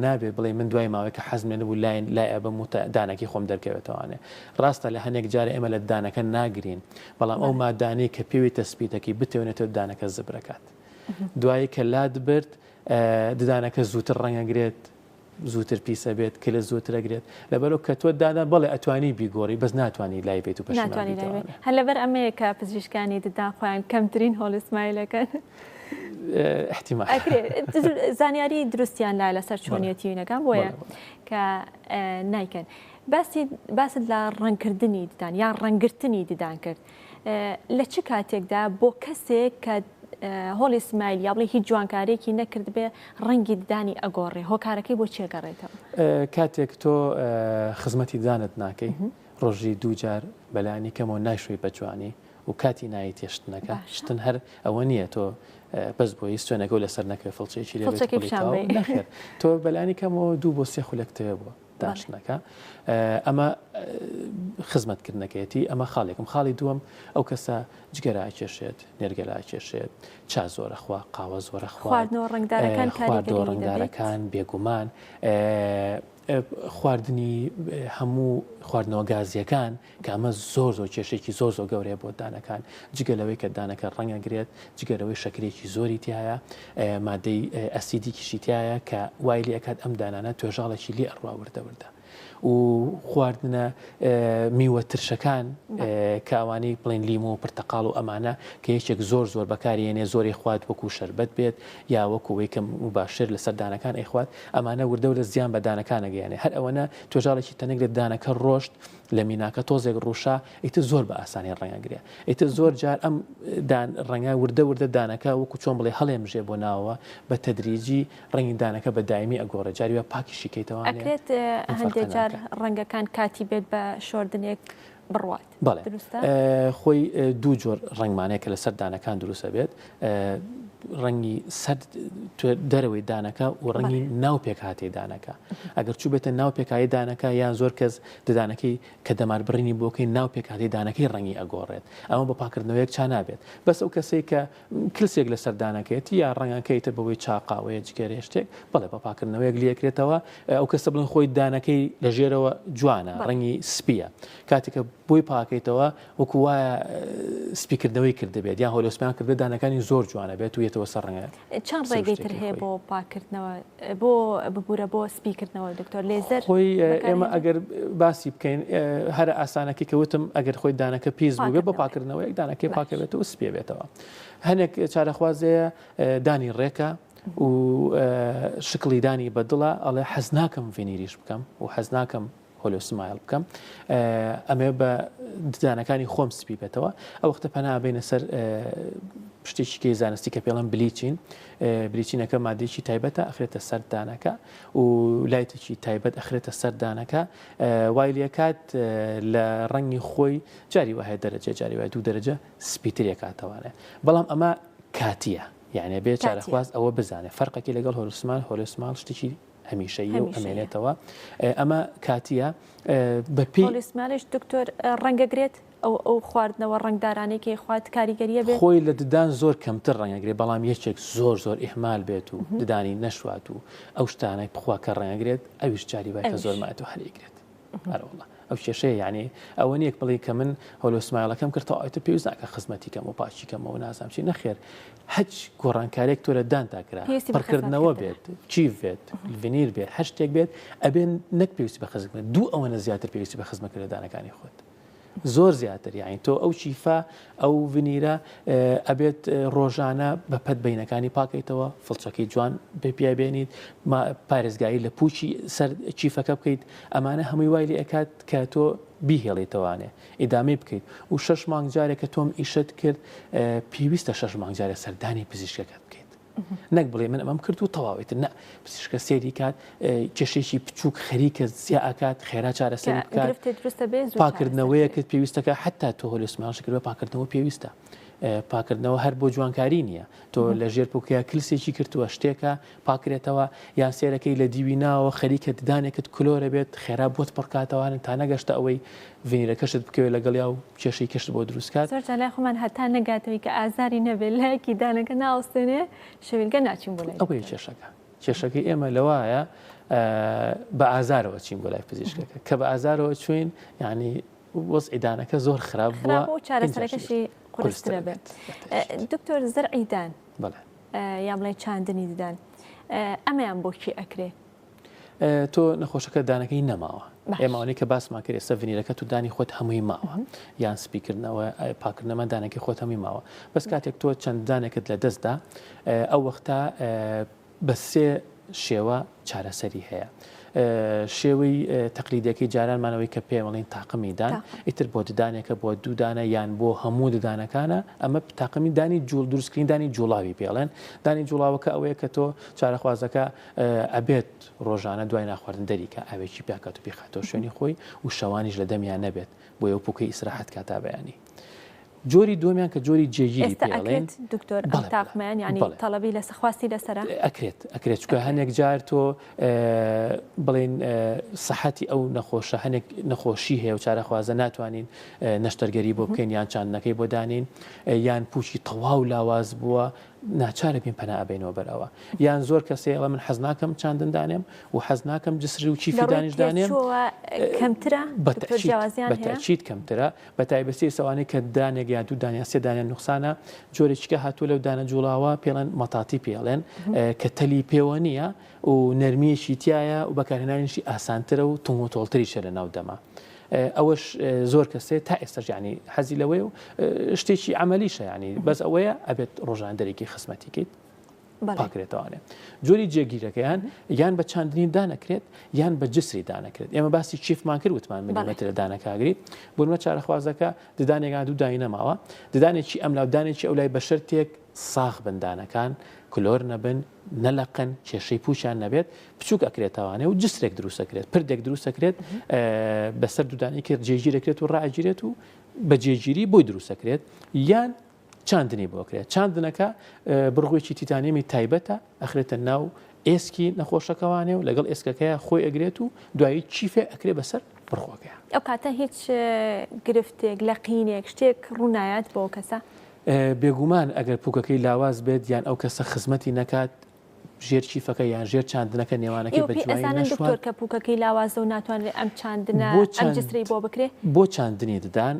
نابێ بڵێ من دوای ماوەیە کە حەزمێ نەبوو لای بەم دانەکی خۆم دەرکەوێتەوانێ ڕاستە لە هەنێک جارە ئێمە لە دانەکە ناگرین بەڵام ئەو مادانەی کە پێوی تەسبیتەکەی بتێونێتەوە دانەکە زبرەکات دوایی کە لات برد ددانەکە زووتر ڕەنگەگرێت زووتر پیسە بێت کە لە زووتر ئەگرێت لەبەرەوە کە تۆ دادا بەڵێ ئەتوانی بیگۆڕی بەس ناتوانانی لای بێت و ناتوانانی هەر لەبەر ئەمەیە کە پزیشکانی ددان خۆیان کەمترین هۆڵیسمایلەکەن احتیمال زانیاری دروستیان لای لەسەر چۆنیەتیونەکان بۆیە کە نایکەن باست لە ڕەنگکردنی ددان یان ڕەنگرتنی ددان کرد لە چ کاتێکدا بۆ کەسێک کە هۆڵی سمایل یا بڵێ هیچ جوانکارێکی نەکرد بێ ڕەنگی ددانی ئەگۆڕێ هۆکارەکەی بۆ چێگەڕێتەوە کاتێک تۆ خزمەتی دانت ناکەی ڕۆژی دوو جار بەلایانی کەمەوە نایشوی بەجوانی و کاتی نایی تێشتنەکە شتن هەر ئەوە نییە تۆ بەس بۆی سوێنەکە و لەسەر نەکەوێ فڵچێکی لێ تۆ بەلایانی کەمەوە 2 بۆ 3 خولەکتەوە بووە داشتنەکە ئەمە خزمەتکردنەکەیەتی ئەمە خاڵێکم. خاڵی دووەم ئەو کەسە جگەرە کێشێت، نێرگەلا کێشێت، چا زۆرەخوا، قاوە زۆرەخوا، خواردنەوە ڕنگدارەکان خواردنەوە ڕنگدارەکان بێگومان، خواردنی هەموو خواردنەوە گازیەکان کە ئەمە زۆر کێشێکی زۆر گەورەیە بۆ دانەکان، جگەلەوەی کە دانەکە ڕەنگەگرێت، جگەرەوەی شەکرێکی زۆری تایە، مادەی ئەسیدیکیشی تایە کە وای لێ ئەکات ئەم دانانە توێژاڵێکی لێ ئەڕوا وردە و خواردنە میوە ترشەکان کە ئەوانەی بڵێن لیمۆ و پرتەقاڵ و ئەمانە کە یەکێک زۆر بەکارێنێ زۆری خوات وەکو شەربەت بێت یا وەکوەوەی کە مباشر لەسەر دانەکان ئەیخوات، ئەمانە وردە و لە زیان بە دانەکانە گەیانێ. هەر ئەوەنە توێژاڵێکی تەنێک لە دانەکە ڕۆشت لە میناکە تۆزێک ڕوشا ئیتر زۆر بە ئاسانی ڕەنگەگرێ. ئیتر زۆر جار ئەم ڕەنگە وردە دانەکە وەکو چۆن بڵێ هەڵێمژێ بۆ ناوە بە تەدریجی ڕەنگی دانەکە بە دایمی ئەگۆڕە، جاری وە پاکیشی کەیتەوە. ئەکرێت هەندێک جار ڕەنگەکان کاتی بێت بە شۆردنێک بڕوات. بەڵێ خۆی دوو جۆر ڕنگمانەیە کە لەسەر دانەکان دروستە بێت، ڕەنگی دەرەوەی دانەکە و ڕەنگی ناو پێکهاتی دانەکە. ئەگەر چوو بێتە ناو پێکایی دانەکە یان زۆر کەس ددانەکەی کە دەماربڕینی بۆکەی ناو پێکهاتی دانەکەی ڕەنگی ئەگۆڕێت، ئەمە بە پاکردنەوەیەک چا نابێت. بەس ئەو کەسەی کە کلسێک لەسەر دانەکەیەتی یا ڕەنگەکەیتە بەوەی چاقاوەیە جگەرێ شتێک بەڵێ بە پاکردنەوەیەک لێکرێتەوە. ئەو کەسە بڵێن خۆی دانەکەی لە ژێرەوە جوانە، ڕەنگی سپیە، کاتێکە بۆی پاکەیتەوە وەکو وایە سپیکردنەوەی کردبێت یان هۆلۆسمیان کردبێت دانەکانی زۆر جوانە بێت و یێتەوە سەر ڕەنگە. چەند ڕێگەی تر هەیە بۆ پاکردنەوە بۆ ببوورە بۆ سپیکردنەوە دکتۆر لێزەر؟ خۆی ئێمە ئەگەر باسی بکەین هەر ئاسانەکەی کەوتم ئەگەر خۆی دانەکە پیس بوو بێت بە پاکردنەوەیەک دانەکەی پاکەبێت و سپێ بێتەوە. هەنێک چارەخوازەیە دانی ڕێکە و شکلی دانی بەدڵە ئەڵێ حەز ناکەم ڤینیریش بکەم و حەز ناکەم هۆلۆسمایل بکەم، ئەمێ بە ددانەکانی خۆم سپی بێتەوە. ئەو وەختە پەنا بینە سەر شتێکی زانستی کە پێڵم بلیچین، بلیچینەکە مادێکی تایبەتە ئەخرێتە سەر دانەکە و لایتێکی تایبەت ئەخرێتە سەر دانەکە، وای لێکات لە ڕەنگی خۆی جاری وهەیە دەرەجە جاری وای 2 دەرەجە سپیترێک کاتەوانێ. بەڵام ئەمە کاتیە، یعنی بێ چارەخواز ئەوە بزانێ فەرقێکی لەگەڵ هۆلۆسمال شتێکی هەمیشەیی و ئەمێنێتەوە. ئەمە کاتیە بەپی هۆلۆسمالیش دکتۆر ڕەنگەگرێت ئەو خواردنەوە ڕنگدارانێکی خوارد کاریگەریە بێت. خۆی لە ددان زۆر کەمتر ڕەنگەگرێت، بەڵام یەکێک زۆر ئیحمال بێت و ددانی نەشوات و ئەو شتانەی بخوا کە ڕەنگەگرێت ئەویش جاری وای کە زۆر مایەوە هەرێگرێت. هەروەڵا ئەو کێشەیە، یعنی ئەوە نیەک بڵێ کە من هۆلۆسمایلەکەم کردەوە ئایتە پێویست ناکە خزمەتیکەم و پاچیکەمەوە نازانم چی نەخێر. هەچ گۆڕانکارێک تۆرە دانتاکرا پڕکردنەوە بێت، چیف بێت، ڤینیر بێت، هەر شتێک بێت ئەبێن نەک پێویستی بە خزمەت دوو ئەوەنە زیاتر پێویستی بە خزمەتکردە دانەکانی خۆت زۆر زیاتر. یعنی تۆ ئەو چیفە ئەو ڤینیرە ئەبێت ڕۆژانە بە پەت بینەکانی پاکەیتەوە، فڵچەکەی جوان بێنیت، پارێزگایی لە پوچی سەر چیفەکە بکەیت. ئەمانە هەمووی وای لێ ئەکات کە تۆ بیهێڵیتەوانێ ئیدامی بکەیت و 6 مانگ جارێکە تۆم ئیشت کرد پێویستە 6 مانگ جارێک سەردانی پزیشکەکەت بکەیت. نەک بڵێ من ئەمەم کرد و تەواویتر نە، پزیشکە سێری کات کێشێکی بچووک خەریکە زیاکات خێرا چارەسەری بکات. پاکردنەوەیەکت پێویستەکە حتا تۆ هۆلۆسمایلش کرد بە پاکردنەوە پێویستە. پاکردنەوە هەر بۆ جوانکاری نییە، تۆ لە ژێر پوکەیە کلسێکی کردووە شتێکە پاکرێتەوە یان سێرەکەی لە دیویناوە خەریکە ددانێکت کلۆرە بێت خێرا بۆت پڕکاتەوەن تا نەگەشتە ئەوەی ڤینیرەکەشت بکەوێت لەگەڵ یا و کێشەی کەشت بۆ دروستکات. زۆر جا لای خۆمان هەتا نەگاتەوەی کە ئازاری نەبێت لایەکی دانەکە ناوەستێنێ شەویلگە ناچین بۆ لای ئەوەیە کێشەکەی ئێمە لەوایە بە ئازارەوە چین بۆ لای پزیشکەکە کە بە ئازارەوە چوین، یعنی وەزعی دانەکە زۆر خراپ بووە بۆ چارەسەرەکەشی قورسترە بێت. دکتۆر زەرعی دان یا بڵێ چاندنی ددان ئەمەیان بۆ کی ئەکرێ؟ تۆ نەخۆشەکە دانەکەی نەماوە، ئێماوانەی کە باسمان کرد ئێستا ڤینیرەکە تو دانی خۆت هەمووی ماوە یان سپیکردنەوە پاکردنەوە دانەکەی خۆت هەمووی ماوە، بەس کاتێک تۆ چەند دانێکت لە دەستدا ئەو وەختە بە 3 شێوە چارەسەری هەیە. شێوەی تەقلیدەکەی جارانمانەوەی کە پێوەڵین تاقمی دان ئیتر بۆ ددانێکە بۆ دوودانە یان بۆ هەموو ددانەکانە ئەمە تاقمی دانی جوڵ دروستکردنی دانی جوڵاوی پێڵێن. دانی جوڵاوەکە ئەوەیە کە تۆ چارەخوازەکە ئەبێت ڕۆژانە دوای ناخواردن دەریکە ئاوێکی پیاکات و پێخاتەوە شوێنی خۆی و شەوانیش لە دەمیان نەبێت بۆ ئەو پوکەی ئیسراحەت کاتا بەیانی. جۆری دومیان کە جۆری جێگیری ئێستا پێڵێن ئەکرێت دکتۆر ئەم تاقمەیان ینی تەڵەبی لە سەخواستی لەسرە ئەکرێت چکە هەنێک جار تۆ بڵێن سەحەتی ئەو نەخۆشە هەنێک نەخۆشی هەیە و چارەخوازە ناتوانین نەشتەرگەری بۆ بکەین یان چاندنەکەی بۆ دانین یان پوچی تەواو لاواز بووە ناچارە بین پەنا ئەبینەوە بەرەوە یان زۆر کەسێ ئەڵە من حەز ناکەم چاندن دانێم و حەز ناکەم جسری و چیفی دانیش دانێم کەمترە بەتەچیت کەمترە بە تایبەتی سەوانەی کە دانێک یا دوو دانیا سێ دانیان نوقسانە جۆرێکیکە هاتووە لەو دانە جوڵاوە پێڵێن مەتاتی پێڵێن کە تەلی پێوە نییە و نەرمیەشی تایە و بەکارهێنانیشی ئاسانترە و تونگ و تۆڵتریشە لە ناو دەما ئەوەش زۆر کەسێ تا ئێستاش ینی حەزی لەوەی و شتێکی عملیشە ینی بەس ئەوەیە ئەبێت ڕۆژاندەرێکی خزمەتیکەیت پاکرێتەوەێ جۆری جێگیرەکەیان یان بە چاندنی دانەکرێت یان بە جسری دانەکرێت ئێمە باسی چیفمان کرد وتمان میلیمەتر لە دانەکاگری بۆنمە چارەخوازەکە ددانێکان دوو دانی نەماوە ددانێکی ئەم لاودانێکی ئەو لای بە شەرتێک ساغ بندانەکان کلۆر نەبن نەلەقن کێشەی پوچیان نەبێت بچووک ئەکرێتوانێ و جستێک دروستەکرێت پردێک دروستەکرێت بەسەر دوودانی کرد جێگیرەکرێت و ڕائگیرێت و بە جێگیری بۆی دروستەکرێت یان چاندنی بۆکرێت چاندنەکە بڕغوێکی تیتانێمی تایبەتە ئەخرێتە ناو ئێسکی نەخۆشەکەوانێ و لەگەڵ ئێسکەکەیە خۆی ئەگرێت و دوایی چیفێ ئەکرێ بەسەر بڕخۆکەیە ئەو کاتە هیچ گرفتێک لەقینێک شتێک ڕوونایەت بۆ کەسە بێگومان ئەگەر پوکەکەی لاواز بێت یان ئەو کەسە خزمەتی نەکات ژێر چیفەکە یان ژێر چاندنەکە نێوانەکەی بەجوانی دکتۆر کە پوکەکەی لاوازە و ناتوانێت ئەم چاندنە ئەم جستری بۆ بکرێت بۆ چاندنی ددان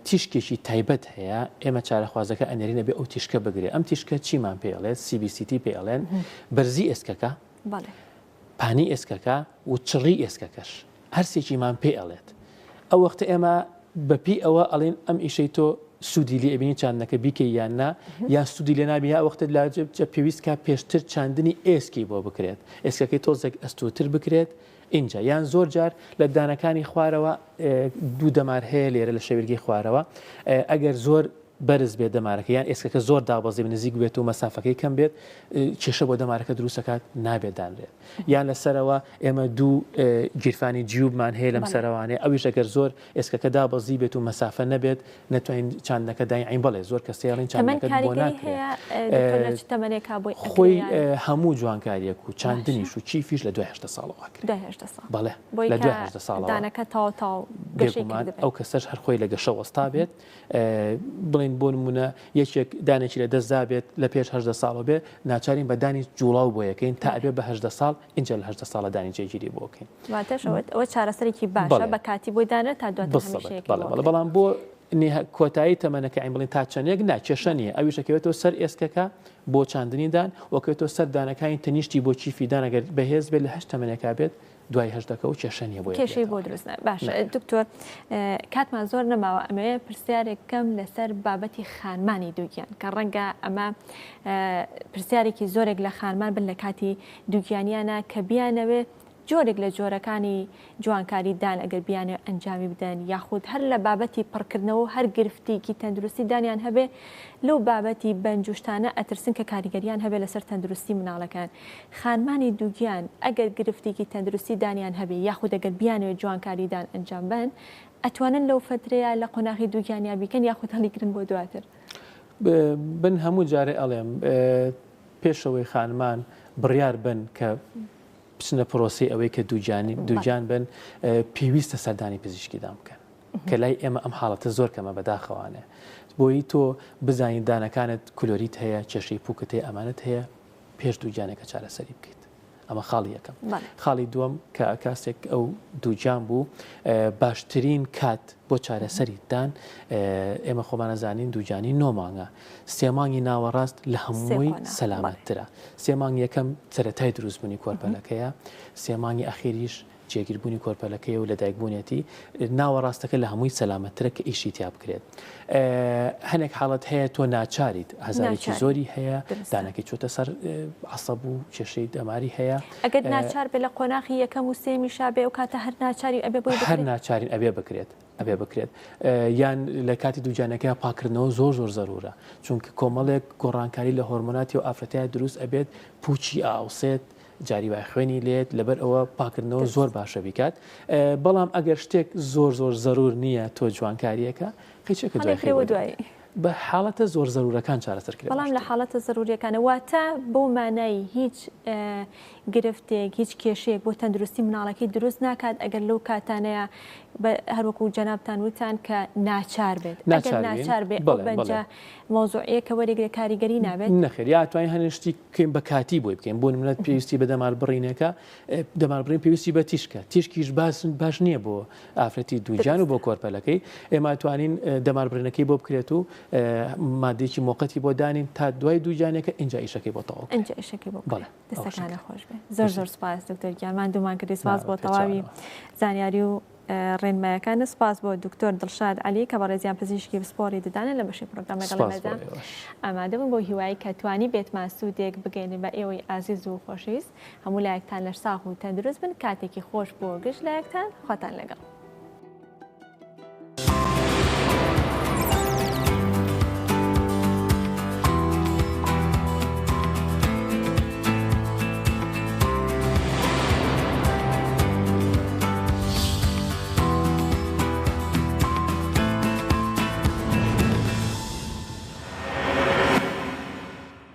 تیشکێکی تایبەت هەیە ئێمە چارەخوازەکە ئەنێرینە بێ ئەو تیشکە بگرێت ئەم تیشکە چیمان پێڵێت CBCT پێڵێن بەرزی ئێسکەکە پانی ئێسکەکە و چڕی ئێسکەکەش هەرسێکیمان پێ ئەڵێت ئەو وەختە ئێمە بەپی ئەوە ئەڵێن ئەم ئیشەی تۆ سوودی لێ ئەبینی چاندنەکە بیکە یاننا یان سوودی لێ نابی یا وەختت لاجە پێویستکە پێشتر چاندنی ئێسکی بۆ بکرێت ئێسکەکەی تۆزێک ئەستوتر بکرێت اینجا یان زۆر جار لە دانەکانی خوارەوە دوو دەمار هەیە لێرە لە شەویلگەی خوارەوە ئەگەر زۆر بەرز بێت دەمارەکە یان ئێسکەکە زۆر دابەزی نزیک بێت و مەسافەکەی کەم بێت کێشە بۆ دەمارەکە دروستەکات نابێت دانرێت یان لەسەرەوە ئێمە دوو گیرفانی جیوبمان هەیە لەم سەرەوانێ ئەویش ئەگەر زۆر ئێسکەکە دابەزی بێت و مەسافە نەبێت نەتوانین چاندەکە داین بەڵێ زۆر کەسێڵین چاندەکە بۆ ناکرێت خۆی هەموو جوانکاریەک و چاندنیش و چیفیش لە 2 ساڵەوە بەڵێ لە 2 ساڵەوە ئەو کەسەش هەر خۆی لە گەشە وەستا بێت بڵین بۆ نمونە یەکێک دانێکی لە دەست دابێت لە پێش 18 ساڵەوە بێ ناچارین بە دانی جوڵاو بۆ یەکەین تا ئەبێ بە 18 ساڵ اینجا لە 18 ساڵە دانی جێگیری بۆکەین ئەوە چارەسەرێکی باشە بە کاتی بۆی دانێت تا بەڵام بۆ کۆتایی تەمەنەکە ئەین بڵین تا چەندێک ناکێشە نیە ئەویشەکەوێتەوە سەر ئێسکەکە بۆ چاندنیدان وەکەوێتەوە سەر دانەکانی تەنیشتی بۆ چیفیدان ئەگەر بەهێز بێت لە 8 تەمەنێکا بێت دوای هەشتەکە و کێشەنیە بۆ کێشەی بۆ دروست باش دکتۆر کاتمان زۆر نەماوە ئەمەوێ پرسیارێکم لەسەر بابەتی خانمانی دووگیان کە ڕەنگە ئەمە پرسیارێکی زۆرێک لە خانمان بن لە کاتی دووگیانیانە کە بیانەوێ جۆرێک لە جۆرەکانی جوانکاری دان ئەگەر بیانێ ئەنجامی بدەن یاخود هەر لە بابەتی پڕکردنەوە هەر گرفتێکی تەندروستی دانیان هەبێ لەو بابەتی بەنجوشتانە ئەترسن کە کاریگەریان هەبێ لەسەر تەندروستی مناڵەکان خانمانی دووگیان ئەگەر گرفتێکی تەندروستی دانیان هەبێ یاخود ئەگەر بیانەوە جوانکاری دان ئەنجام بن ئەتوانن لەو فترەیە لە قۆناغی دووگیانیا بیکەن یاخود هەڵیگرن بۆ دواتر بن هەموو جارێ ئەڵێم پێشەوەی خانمان بڕیار بن کە بچنە پرۆسی ئەوەی کە دووجان بن پێویستە سەردانی پزیشکیدان بکەن کە لای ئێمە ئەم حاڵەتە زۆر کەمە بەداخەوانێ بۆی تۆ بزانین دانەکانت کلۆریت هەیە کێشەی پووکت هەیە ئەمانەت هەیە پێش دووجانێکە چارەسەری بکەیت ئەمە خاڵی یەکەم خاڵی دووەم کە کاسێک ئەو دووجان بوو باشترین کات بۆ چارەسەریدان ئێمە خۆمانەزانین دووجانی 9 مانگە 3 مانگی ناوەڕاست لە هەمووی سەلامەتترە 3 مانگ یەکەم سەرەتای دروستبوونی کۆرپەلەکەیە 3 مانگی ئەخیریش جێگیربوونی کۆرپەلەکەی و لە دایکبوونێتی ناوەڕاستەکە لە هەمووی سەلامەتترە کە ئیشی تیا بکرێت هەنێک حاڵەت هەیە تۆ ناچاریت هەزارێکی زۆری هەیە دانەکەی چۆتە سەر عەسەب و کێشەی دەماری هەیە ئەگەر ناچار بێ لە قۆناغی یەکەم و سێمی شابێ و کاتە هەر ناچاری ئەبێ بۆی هەر ناچارین ئەبێ بکرێت یان لە کاتی دووجانەکە پاکردنەوە زۆر زەرورە چونکە کۆمەڵێک گۆڕانکاری لە هۆرمۆناتی و ئافرەتای دروست ئەبێت پوچی ئاوسێت جاری وای خوێنی لێت لەبەر ئەوە پاکردنەوە زۆر باشە بیکات بەڵام ئەگەر شتێک زۆر زەرور نییە تۆ جوانکاریەکە خیچەکە دوای بە حاڵەتە زۆر زەرورەکان چارەسەرکرێت بەڵام لە حاڵەتە زەروریەکانە واتە بۆ مانای هیچ گرفتێک هیچ کێشەیەک بۆ تەندروستی مناڵەکەی دروست ناکات ئەگەر لەو کاتانەیە هەروەکو جەنابتان وتان کە ناچار بێت ئەگەر ناچار بێت بەنجە مۆزوعەیەکە وەرێگرێ کاریگەری نابێت نەخێر یا توانین هەنشتی بکەین بە کاتی بۆی بکەین بۆ نمونەت پێویستی بە دەمار بڕینەکە دەماربڕین پێویستی بە تیشکە تیشکیش باش نییە بۆ ئافرەتی دووجان و بۆ کۆرپەلەکەی ئێمە توانین دەماربڕینەکەی بۆ بکرێت و مادێکی موقەتی بۆ دانین تا دوای دووجانێکە ئینجا ئیشەکەی بۆ تەواو ئەنجا ئیشەکەی بۆ دەستەکانە خۆش بێ زۆر سپاس دکتۆر گیانمان دوومان کردی سپاس بۆ تەواوی زانیاری و ڕێنمایەکان سپاس بۆ دکتۆر دڵشاد عەلی کە بە ڕێزیان پزیشکی سپۆری ددانە لە بەشی پرۆگرام لەگەڵ ئامادە بوون بۆ هیوایی کە توانی بێتمان سوودێک بگەینە بە ئێوەی ئازیز و خۆشەویست هەموو لایەکتان لەر ساغ و تەندروست بن کاتێکی خۆش بۆ گشت لایەکتان خواتان لەگەڵ